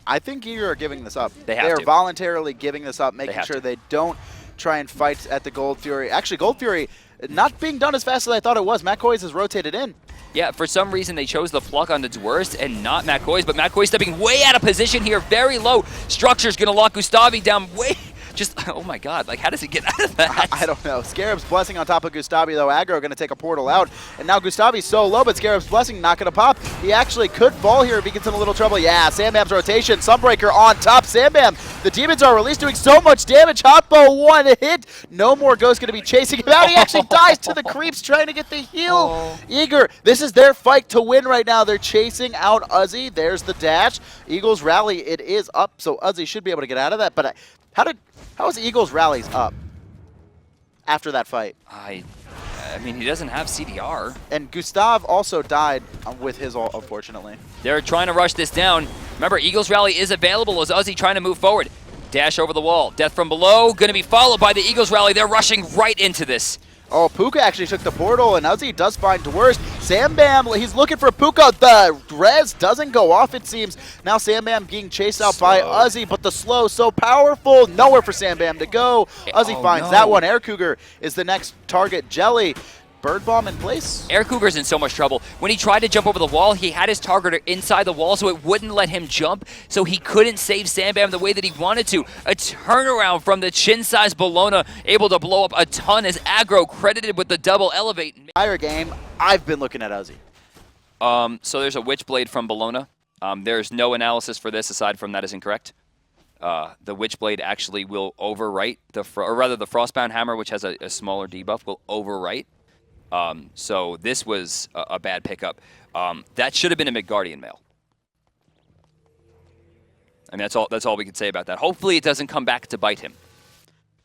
I think Eager are giving this up. They are to. Voluntarily giving this up, making sure they don't try and fight at the Gold Fury. Actually, Gold Fury not being done as fast as I thought it was. Matt Koiz has rotated in. Yeah, for some reason they chose the pluck on the Dwurst and not Matt Koiz, but Matt Koiz stepping way out of position here, very low. Structure's going to lock Gustavy down way... Just, oh my god, like how does he get out of that? I don't know. Scarab's Blessing on top of Gustavy, though. Aggro going to take a portal out. And now Gustavy's so low, but Scarab's Blessing not going to pop. He actually could fall here if he gets in a little trouble. Yeah, Sambam's rotation. Sunbreaker on top. Sambam, the demons are released, doing so much damage. Hotbo, 1 hit. No more Ghost going to be chasing him out. He actually dies to the creeps trying to get the heal. Eager, this is their fight to win right now. They're chasing out Uzzy. There's the dash. Eagles rally, it is up, so Uzzy should be able to get out of that. But how is Eagles rallies up after that fight? I mean, he doesn't have CDR. And Gustav also died with his ult, unfortunately. They're trying to rush this down. Remember, Eagles Rally is available as Uzzy trying to move forward. Dash over the wall. Death from below, going to be followed by the Eagles Rally. They're rushing right into this. Oh, Pooka actually took the portal, and Uzzy does find Dwurst. Sambam, he's looking for Pooka. The res doesn't go off, it seems. Now Sambam being chased out by Uzzy, but the slow so powerful. Nowhere for Sambam to go. Uzzy finds that one. Aircougar is the next target. Jellly. Bird bomb in place. Aircougar's in so much trouble. When he tried to jump over the wall, he had his targeter inside the wall, so it wouldn't let him jump, so he couldn't save Sambam the way that he wanted to. A turnaround from the chin-sized Bellona, able to blow up a ton as Aggro credited with the double elevate. Entire game, I've been looking at Uzzy. So there's a Witchblade from Bellona. There's no analysis for this aside from that is incorrect. The Witchblade actually will overwrite, the Frostbound Hammer, which has a smaller debuff, will overwrite. So this was a bad pickup. That should have been a Midgardian mail. I mean, that's all we can say about that. Hopefully it doesn't come back to bite him.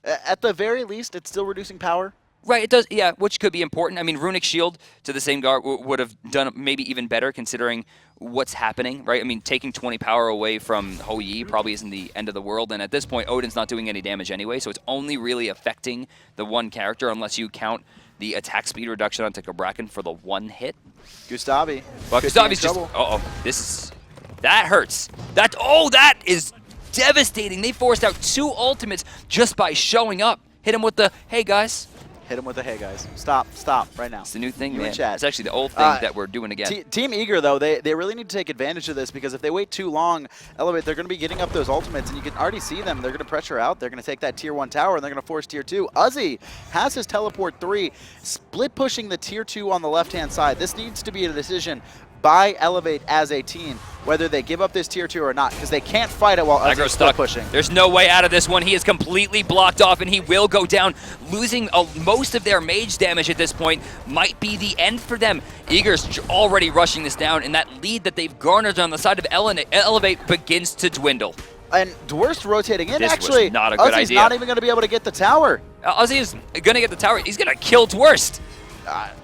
At the very least, it's still reducing power. Right, it does, yeah, which could be important. I mean, Runic Shield to the same guard would have done maybe even better considering what's happening, right? I mean, taking 20 power away from Hou Yi probably isn't the end of the world, and at this point, Odin's not doing any damage anyway, so it's only really affecting the one character unless you count the attack speed reduction onto Cabrakan for the one hit. Gustavy. But Gustavy's just, that hurts. That is devastating. They forced out 2 ultimates just by showing up. Hit him with the, hey guys. Hit him with a hey guys. Stop right now. It's the new thing, you man. and Chad. It's actually the old thing that we're doing again. Team Eager, though, they really need to take advantage of this because if they wait too long, Elevate, they're going to be getting up those ultimates, and you can already see them. They're going to pressure out. They're going to take that Tier 1 tower, and they're going to force Tier 2. Uzzy has his Teleport 3, split pushing the Tier 2 on the left-hand side. This needs to be a decision by Elevate as a team, whether they give up this Tier 2 or not, because they can't fight it while Uzzy's split pushing. There's no way out of this one. He is completely blocked off, and he will go down. Losing most of their mage damage at this point might be the end for them. Eager's already rushing this down, and that lead that they've garnered on the side of Elevate begins to dwindle. And Dwurst rotating in, this actually, was not a good Uzzy's idea. not even going to be able to get the tower. Uzzy is going to get the tower. He's going to kill Dwurst.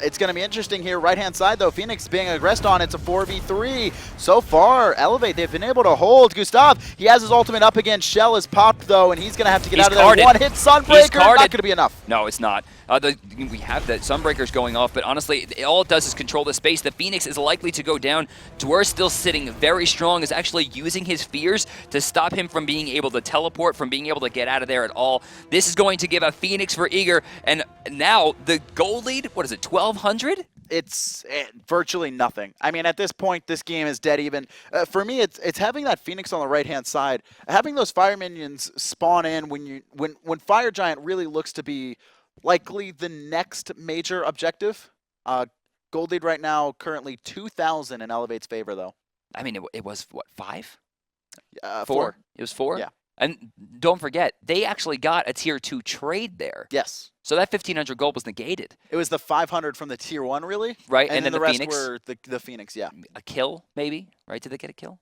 It's going to be interesting here. Right-hand side, though, Phoenix being aggressed on. It's a 4v3. So far, Elevate, they've been able to hold. Gustav, he has his ultimate up again. Shell is popped, though, and he's going to have to get out of there. One-hit Sunbreaker, not going to be enough. No, it's not. We have the Sunbreakers going off, but honestly, all it does is control the space. The Phoenix is likely to go down. Dwurst still sitting very strong, is actually using his fears to stop him from being able to teleport, from being able to get out of there at all. This is going to give a Phoenix for Eager, and now the gold lead, what is it, 1,200? It's virtually nothing. I mean, at this point, this game is dead even. For me, it's having that Phoenix on the right-hand side, having those fire minions spawn in when Fire Giant really looks to be likely the next major objective. Gold lead right now, currently 2,000 in Elevate's favor, though. I mean, it was, what, 5? 4. It was 4? Yeah. And don't forget, they actually got a Tier 2 trade there. Yes. So that 1,500 gold was negated. It was the 500 from the Tier 1, really? Right, and then the rest Phoenix? were the Phoenix, yeah. A kill, maybe? Right? Did they get a kill?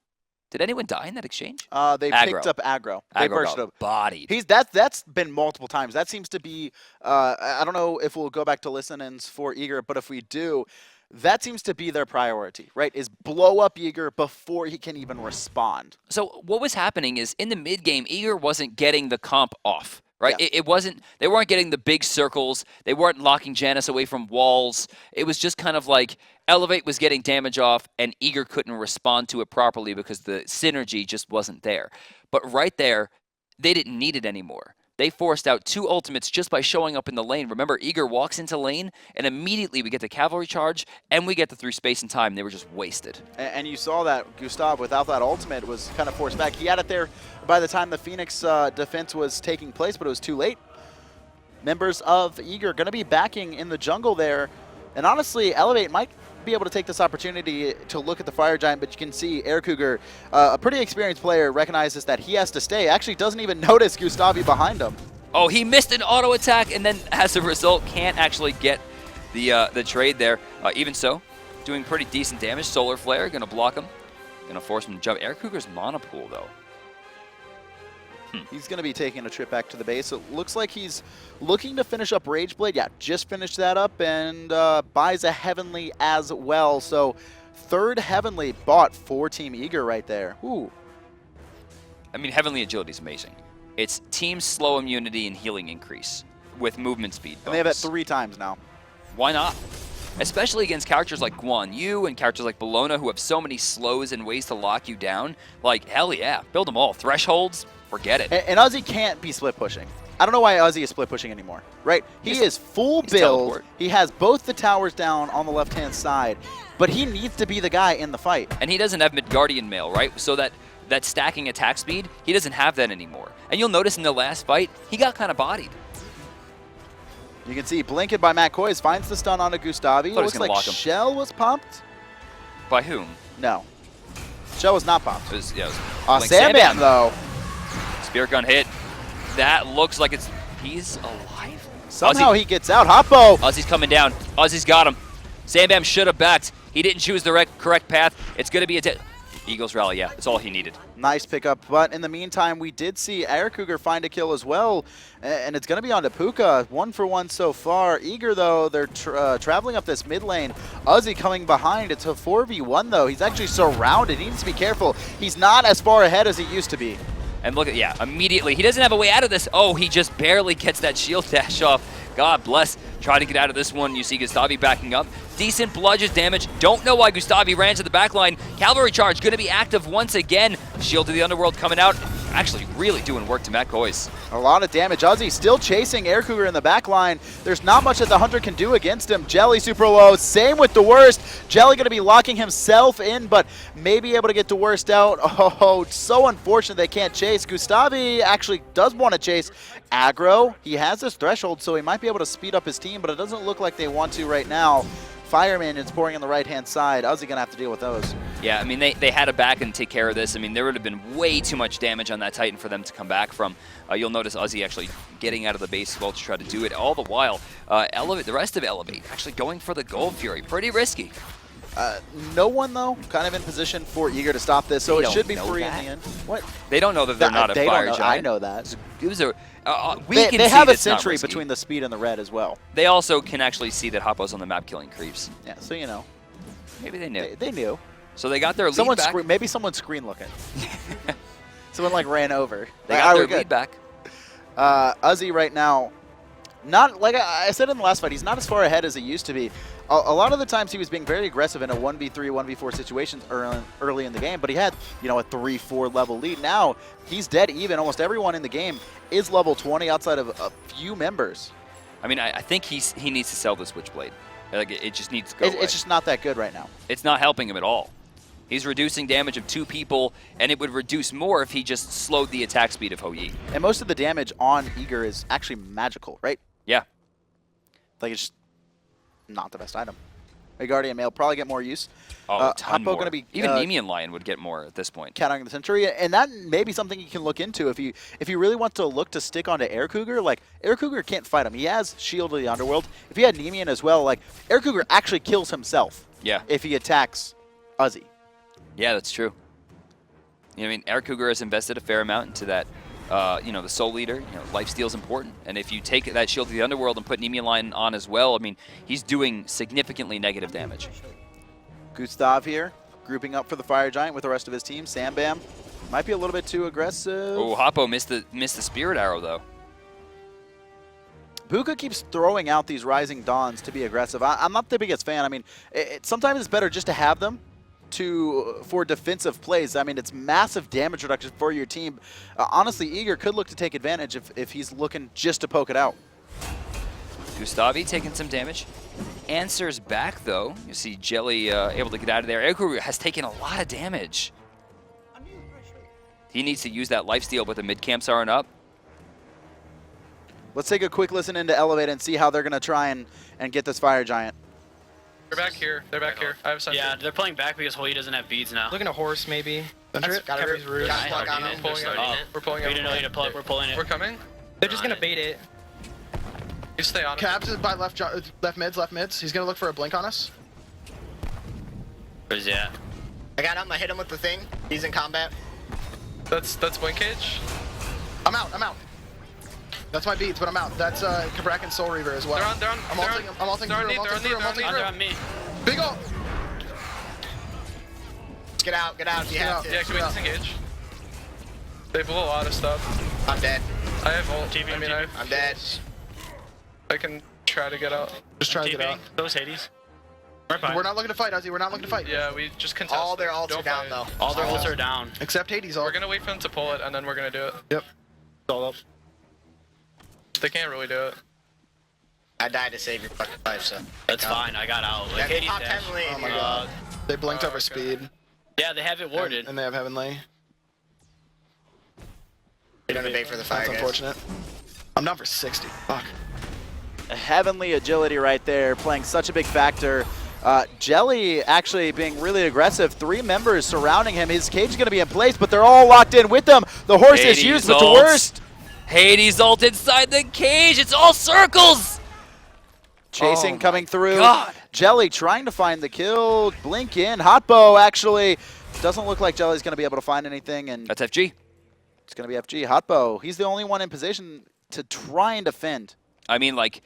Did anyone die in that exchange? They picked up Aggro. They burst up. Bodied. That's been multiple times. That seems to be, I don't know if we'll go back to listen-ins for Eager, but if we do, that seems to be their priority, right? Is blow up Eager before he can even respond. So what was happening is in the mid-game, Eager wasn't getting the comp off. Right? Yeah. It wasn't, they weren't getting the big circles. They weren't locking Janus away from walls. It was just kind of like Elevate was getting damage off and Eager couldn't respond to it properly because the synergy just wasn't there. But right there, they didn't need it anymore. They forced out 2 ultimates just by showing up in the lane. Remember, Eager walks into lane, and immediately we get the cavalry charge, and we get the through space and time. They were just wasted. And you saw that Gustav, without that ultimate, was kind of forced back. He had it there by the time the Phoenix defense was taking place, but it was too late. Members of Eager going to be backing in the jungle there. And honestly, Elevate might be able to take this opportunity to look at the Fire Giant, but you can see Aircougar, a pretty experienced player, recognizes that he has to stay. Actually doesn't even notice Gustavy behind him. Oh, he missed an auto attack, and then as a result, can't actually get the trade there. Even so, doing pretty decent damage. Solar Flare, going to block him. Going to force him to jump. Aircougar's mana pool, though. He's going to be taking a trip back to the base. It looks like he's looking to finish up Rageblade. Yeah, just finished that up and buys a Heavenly as well. So third Heavenly bought for Team Eager right there. Ooh. I mean, Heavenly Agility is amazing. It's team slow immunity and healing increase with movement speed bonus. And they have it 3 times now. Why not? Especially against characters like Guan and characters like Bellona who have so many slows and ways to lock you down. Like, hell yeah, build them all. Thresholds, forget it. And Uzzy can't be split pushing. I don't know why Uzzy is split pushing anymore, right? He is full build. Teleport. He has both the towers down on the left-hand side, but he needs to be the guy in the fight. And he doesn't have Midgardian Mail, right? So that stacking attack speed, he doesn't have that anymore. And you'll notice in the last fight, he got kind of bodied. You can see Blinking by Matt Koiz finds the stun onto Gustavy. Thought he was Looks gonna like lock him. Shell was pumped. By whom? No. Shell was not pumped. It was, yeah, it was Sambam, though. Spirit gun hit. That looks like he's alive. Somehow he gets out. Hoppo. Uzzy's coming down. Uzzy's got him. Sambam should have backed. He didn't choose the correct path. It's going to be a Eagles rally, yeah. That's all he needed. Nice pickup, but in the meantime, we did see Aircougar find a kill as well, and it's going to be on to Pooka. 1 for 1 so far. Eager, though, they're traveling up this mid lane. Uzzy coming behind. It's a 4v1, though. He's actually surrounded. He needs to be careful. He's not as far ahead as he used to be. And look at, yeah, immediately. He doesn't have a way out of this. Oh, he just barely gets that shield dash off. God bless. Try to get out of this one. You see Gustavy backing up. Decent bludgeons damage. Don't know why Gustavy ran to the back line. Cavalry charge going to be active once again. Shield to the Underworld coming out. Actually really doing work to Matt Koiz. A lot of damage. Uzzy still chasing Aircougar in the back line. There's not much that the Hunter can do against him. Jellly super low. Same with Dwurst. Jellly going to be locking himself in, but maybe able to get Dwurst out. Oh, so unfortunate they can't chase. Gustavy actually does want to chase aggro. He has this threshold, so he might be able to speed up his team, but it doesn't look like they want to right now. Fireman is pouring on the right-hand side. Uzzy going to have to deal with those. Yeah, I mean, they had to back and take care of this. I mean, there would have been way too much damage on that Titan for them to come back from. You'll notice Uzzy actually getting out of the base as well to try to do it. All the while, the rest of Elevate actually going for the Gold Fury. Pretty risky. No one, though, kind of in position for Eager to stop this, so They it should be don't know free that. in the end. What? They don't know that they're not a They fire don't know. giant. I know that. It was a, we They can have see a that's not sentry risky. between the speed and the red as well. They also can actually see that Hoppo's on the map killing creeps. Yeah, so you know. Maybe they knew. They knew. So they got their lead back. Maybe someone's screen looking. Someone like ran over. They got their lead back. Uzzy right now, not like I said in the last fight, he's not as far ahead as he used to be. A lot of the times he was being very aggressive in a 1v3, 1v4 situations early in the game, but he had, you know, a 3-4 level lead. Now he's dead even. Almost everyone in the game is level 20 outside of a few members. I mean, I think he needs to sell the Switchblade. Like it just needs to go away. It's just not that good right now. It's not helping him at all. He's reducing damage of 2 people, and it would reduce more if he just slowed the attack speed of Hou Yi. And most of the damage on Eager is actually magical, right? Yeah. Like, it's just not the best item. A Guardian Mail probably get more use. Oh, a ton more. Gonna be, even Nemean Lion would get more at this point. Countering the Century, and that may be something you can look into if you really want to look to stick onto Aircougar. Like, Aircougar can't fight him. He has Shield of the Underworld. If he had Nemean as well, like, Aircougar actually kills himself. Yeah. If he attacks Uzzy. Yeah, that's true. You know, I mean, Aircougar has invested a fair amount into that. You know, the Soul Leader, you know, lifesteal is important. And if you take that Shield of the Underworld and put Nemean Lion on as well, I mean, he's doing significantly negative damage. Gustav here, grouping up for the Fire Giant with the rest of his team. Sambam might be a little bit too aggressive. Oh, Hoppo missed the Spirit Arrow, though. Pooka keeps throwing out these Rising Dawns to be aggressive. I'm not the biggest fan. I mean, sometimes it's better just to have them for defensive plays. I mean, it's massive damage reduction for your team. Honestly, Eager could look to take advantage if he's looking just to poke it out. Gustavy taking some damage. Answers back, though. You see Jellly able to get out of there. Aircougar has taken a lot of damage. He needs to use that lifesteal with the mid-camps are up. Let's take a quick listen into Elevate and see how they're going to try and get this Fire Giant. They're back here. They're back here. I have sentry. Yeah, they're playing back because Hou Yi doesn't have beads now. Looking at horse, maybe. Khepri's root. We're pulling it. We're pulling it. We're coming. They're just gonna bait it. You stay on it. Cabs is by left mids. He's gonna look for a blink on us. Where's he at? I got him. I hit him with the thing. He's in combat. That's Blink Cage. I'm out. That's my beats, but I'm out. That's Cabrakan Soul Reaver as well. They're on. I'm ulting through. Big ult. Get out if you have to. Yeah, can we disengage? They blew a lot of stuff. I'm dead. I have ult. TV, I mean, I'm dead. I can try to get out. Just try to get out. Those Hades. We're not looking to fight, Uzzy. We're not looking to fight. Yeah, we just contest. All their it. ults Don't are down, fight. though. All their ults are down. Except Hades ult. We're gonna wait for them to pull it, and then we're gonna do it. Yep. All up. They can't really do it. I died to save your fucking life, so. That's fine. I got out. Like, That's Hades top dash. 10 lane. Oh my god. They blinked over okay. speed. Yeah, they have it warded. And they have Heavenly. You're gonna bait for the fire, That's guys. unfortunate. I'm down for 60. Fuck. Heavenly agility right there, playing such a big factor. Jellly actually being really aggressive. 3 members surrounding him. His cage is going to be in place, but they're all locked in with them. The horse is Hades used, but ult. Dwurst Hades ult inside the cage. It's all circles. chasing, Oh coming my through. God. Jellly trying to find the kill. Blink in. Hotbow actually doesn't look like Jelly's going to be able to find anything, and That's FG. it's going to be FG. Hotbow, he's the only one in position to try and defend. I mean, like,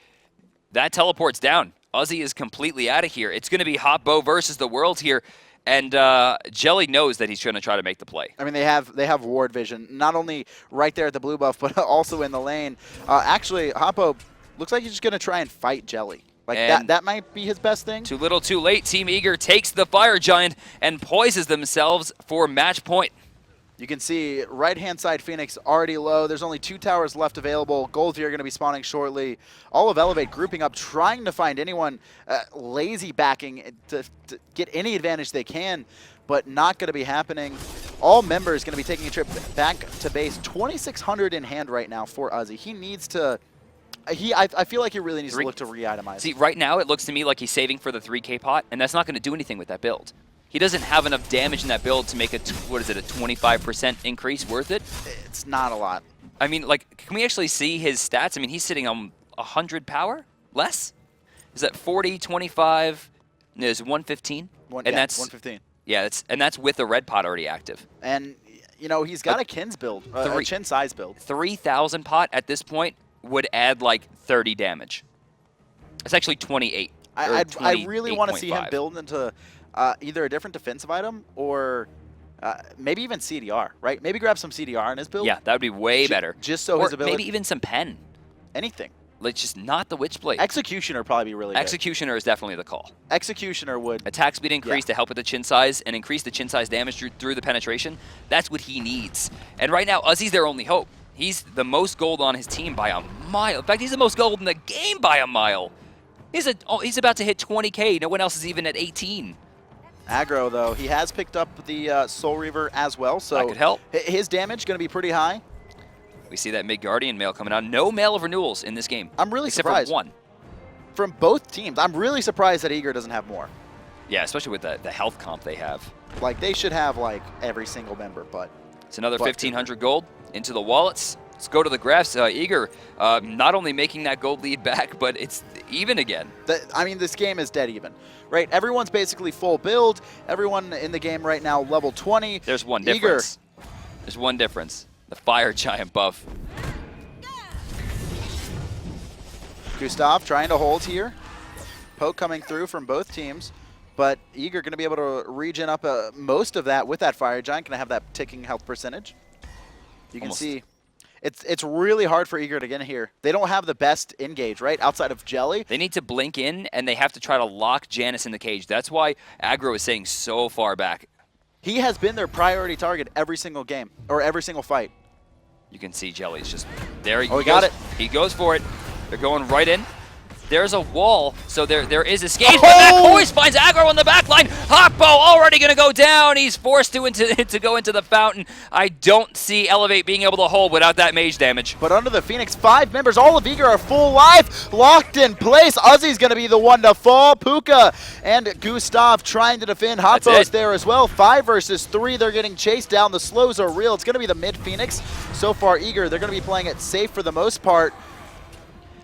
that teleports down. Uzzy is completely out of here. It's going to be Hotbow versus the world here, and Jellly knows that he's going to try to make the play. I mean, they have ward vision, not only right there at the blue buff, but also in the lane. Actually, Hotbow looks like he's just going to try and fight Jellly. Like, And that might be his best thing. Too little, too late. Team Eager takes the Fire Giant and poises themselves for match point. You can see right-hand side Phoenix already low. There's only 2 towers left available. Goldfy are going to be spawning shortly. All of Elevate grouping up, trying to find anyone lazy backing to get any advantage they can, but not going to be happening. All members going to be taking a trip back to base. 2,600 in hand right now for Uzzy. He needs to... I feel like he really needs to look to re-itemize. See, right now it looks to me like he's saving for the 3K pot, and that's not going to do anything with that build. He doesn't have enough damage in that build to make a, what is it, a 25% increase worth it? It's not a lot. I mean, like, can we actually see his stats? I mean, he's sitting on 100 power? Less? Is that 40, 25? No, it's 115? And and yeah, that's 115. Yeah, that's with the red pot already active. And, you know, he's got a Kin's build, a Chin size build. 3,000 pot at this point would add like 30 damage. It's actually 28. I really want to see him 28.5. build into either a different defensive item or maybe even CDR, right? Maybe grab some CDR in his build. Yeah, that would be way better. Just so or his ability... maybe even some pen. Anything. Like, just not the Witchblade. Executioner would probably be really good. Executioner is definitely the call. Executioner would... Attack speed increase to help with the chin size and increase the chin size damage through the penetration. That's what he needs. And right now, Uzzy's their only hope. He's the most gold on his team by a mile. In fact, he's the most gold in the game by a mile. He's about to hit 20K. No one else is even at 18. Aggro, though, he has picked up the Soul Reaver as well, so That could help. His damage going to be pretty high. We see that Mid-Guardian mail coming out. No mail of renewals in this game. I'm really except surprised. for one. From both teams, I'm really surprised that Eager doesn't have more. Yeah, especially with the health comp they have. Like, they should have, like, every single member, but... It's another 1,500 gold into the wallets. Let's go to the graphs. Eager not only making that gold lead back, but it's even again. I mean, this game is dead even, right? Everyone's basically full build. Everyone in the game right now level 20. There's one Eager. difference. There's one difference. The Fire Giant buff. Gustav trying to hold here. Poke coming through from both teams, but Eager going to be able to regen up most of that with that Fire Giant. Going to have that ticking health percentage. You can see it's really hard for Eager to get in here. They don't have the best engage, right? Outside of Jellly. They need to blink in, and they have to try to lock Janus in the cage. That's why Aggro is saying so far back. He has been their priority target every single game, or every single fight. You can see Jelly's just there. He got it. He goes for it. They're going right in. There's a wall, so there is escape. Oh! But that Koiz finds Aggro on the back line. Hotbow already going to go down. He's forced to go into the fountain. I don't see Elevate being able to hold without that mage damage. But under the Phoenix, 5 members, all of Eager are full life, locked in place. Uzzy's going to be the one to fall. Pooka and Gustav trying to defend. Hotbow's there as well. 5 versus 3. They're getting chased down. The slows are real. It's going to be the mid Phoenix. So far, Eager, they're going to be playing it safe for the most part.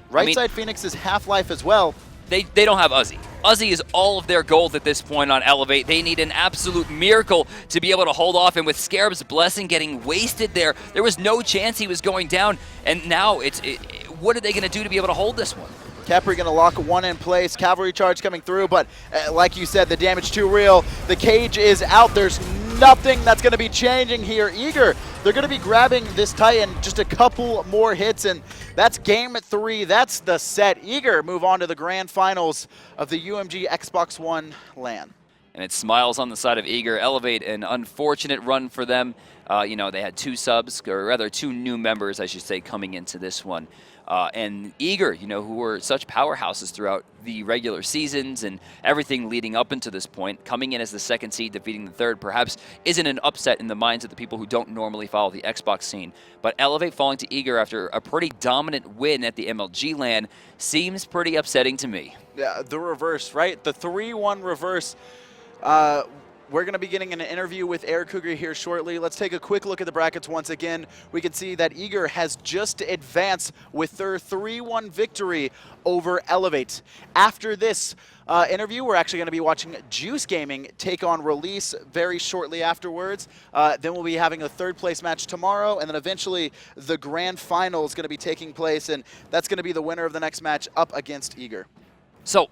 Right side Phoenix is Half-Life as well. They don't have Uzzy. Uzzy is all of their gold at this point on Elevate. They need an absolute miracle to be able to hold off, and with Scarab's Blessing getting wasted there was no chance he was going down, and now what are they going to do to be able to hold this one? Khepri going to lock one in place. Cavalry charge coming through, but like you said, the damage too real. The cage is out. There's nothing that's going to be changing here. Eager, they're going to be grabbing this Titan, just a couple more hits, and that's game 3. That's the set. Eager move on to the grand finals of the UMG Xbox One LAN. And it smiles on the side of Eager. Elevate, an unfortunate run for them. You know, they had 2 subs, or rather 2 new members, I should say, coming into this one. And Eager, you know, who were such powerhouses throughout the regular seasons and everything leading up into this point, coming in as the 2nd seed, defeating the 3rd, perhaps isn't an upset in the minds of the people who don't normally follow the Xbox scene. But Elevate falling to Eager after a pretty dominant win at the MLG LAN seems pretty upsetting to me. Yeah, the reverse, right? The 3-1 reverse. We're going to be getting an interview with Aircougar here shortly. Let's take a quick look at the brackets once again. We can see that Eager has just advanced with their 3-1 victory over Elevate. After this interview, we're actually going to be watching Juice Gaming take on Release very shortly afterwards. Then we'll be having a 3rd place match tomorrow, and then eventually the grand final is going to be taking place, and that's going to be the winner of the next match up against Eager. So,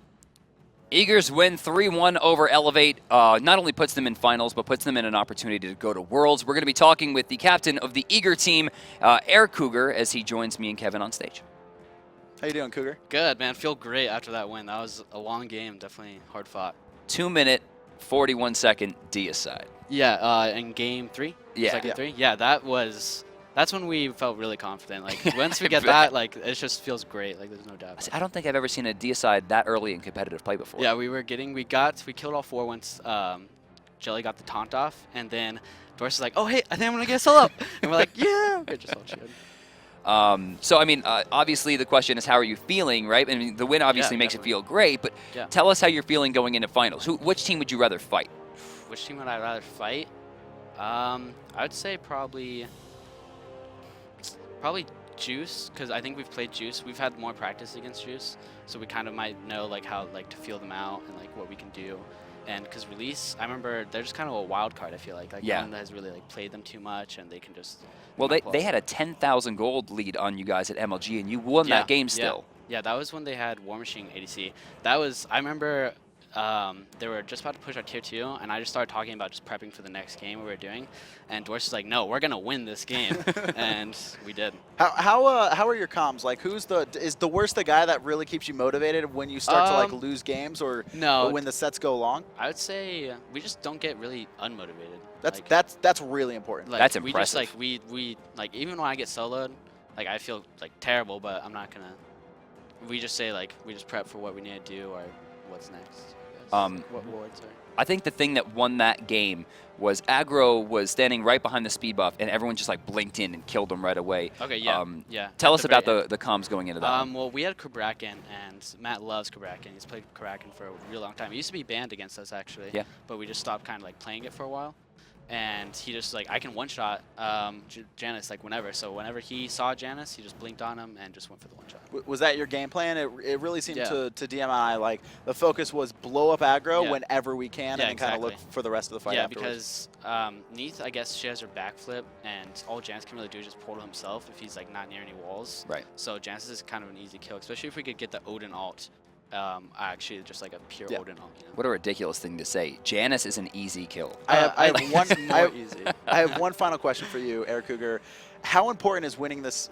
Eager's win 3-1 over Elevate not only puts them in finals, but puts them in an opportunity to go to Worlds. We're going to be talking with the captain of the Eager team, Aircougar, as he joins me and Kevin on stage. How you doing, Cougar? Good, man. Feel great after that win. That was a long game. Definitely hard fought. 2-minute, 41-second deicide. Yeah, in game 3? Yeah. Second 3? Yeah, that's when we felt really confident. Like, once we get that, like, it just feels great. Like, there's no doubt. I don't think I've ever seen a deicide that early in competitive play before. Yeah, we killed all 4 once Jellly got the taunt off, and then Dwurst is like, oh, hey, I think I'm going to get a solo. And we're like, yeah. We're just all cheering. So, I mean, obviously the question is, how are you feeling, right? I mean, the win obviously makes you feel great, but tell us how you're feeling going into finals. Which team would you rather fight? Which team would I rather fight? I would say probably Juice, because I think we've played Juice. We've had more practice against Juice, so we kind of might know like how to feel them out and like what we can do. And because Release, I remember they're just kind of a wild card. I feel like no one has really like played them too much, and they can just. Well, they had a 10,000 gold lead on you guys at MLG, and you won that game still. Yeah, that was when they had War Machine ADC. That was, I remember. They were just about to push our tier 2, and I just started talking about just prepping for the next game we were doing, and Dwurst is like, no, we're gonna win this game. And we did. How are your comms? Like, is Dwurst the guy that really keeps you motivated when you start to like lose games or when the sets go long? I would say we just don't get really unmotivated. That's really important. That's impressive. We like even when I get soloed, like I feel like terrible, but I'm not gonna. We just say like we just prep for what we need to do or what's next. What wards are? I think the thing that won that game was Aggro was standing right behind the speed buff, and everyone just like blinked in and killed him right away. Okay, yeah. Tell us about the comms going into that. Well, we had Cabrakan, and Matt loves Cabrakan. He's played Cabrakan for a real long time. He used to be banned against us actually. Yeah. But we just stopped kind of like playing it for a while. And he just like, I can one-shot Janus like whenever. So whenever he saw Janus, he just blinked on him and just went for the one-shot. Was that your game plan? It really seemed to DMI like the focus was blow up aggro whenever we can and then kind of look for the rest of the fight afterwards. Because Neith, I guess she has her backflip, and all Janus can really do is just portal himself if he's like not near any walls. Right. So Janus is kind of an easy kill, especially if we could get the Odin ult. Actually, just like a pure Odin ult. You know? What a ridiculous thing to say. Janus is an easy kill. I have one final question for you, Aircougar. How important is winning this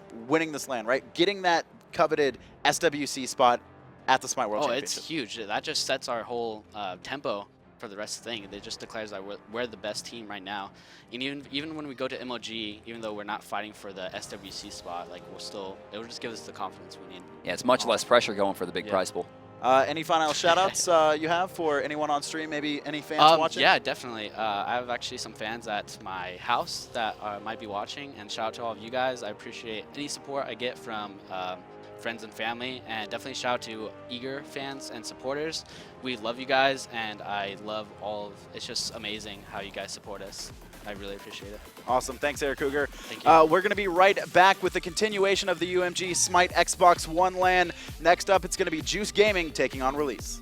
LAN, right? Getting that coveted SWC spot at the Smite World Championship. It's huge. That just sets our whole tempo for the rest of the thing. It just declares that we're the best team right now. And even when we go to MLG, even though we're not fighting for the SWC spot, like it'll just give us the confidence we need. Yeah, it's much less pressure going for the big prize pool. Any final shout-outs you have for anyone on stream, maybe any fans watching? Yeah, definitely. I have actually some fans at my house that might be watching, and shout out to all of you guys. I appreciate any support I get from friends and family, and definitely shout out to Eager fans and supporters. We love you guys, and I love it's just amazing how you guys support us. I really appreciate it. Awesome. Thanks, Aircougar. Thank you. We're going to be right back with the continuation of the UMG Smite Xbox One LAN. Next up, it's going to be Juice Gaming taking on Release.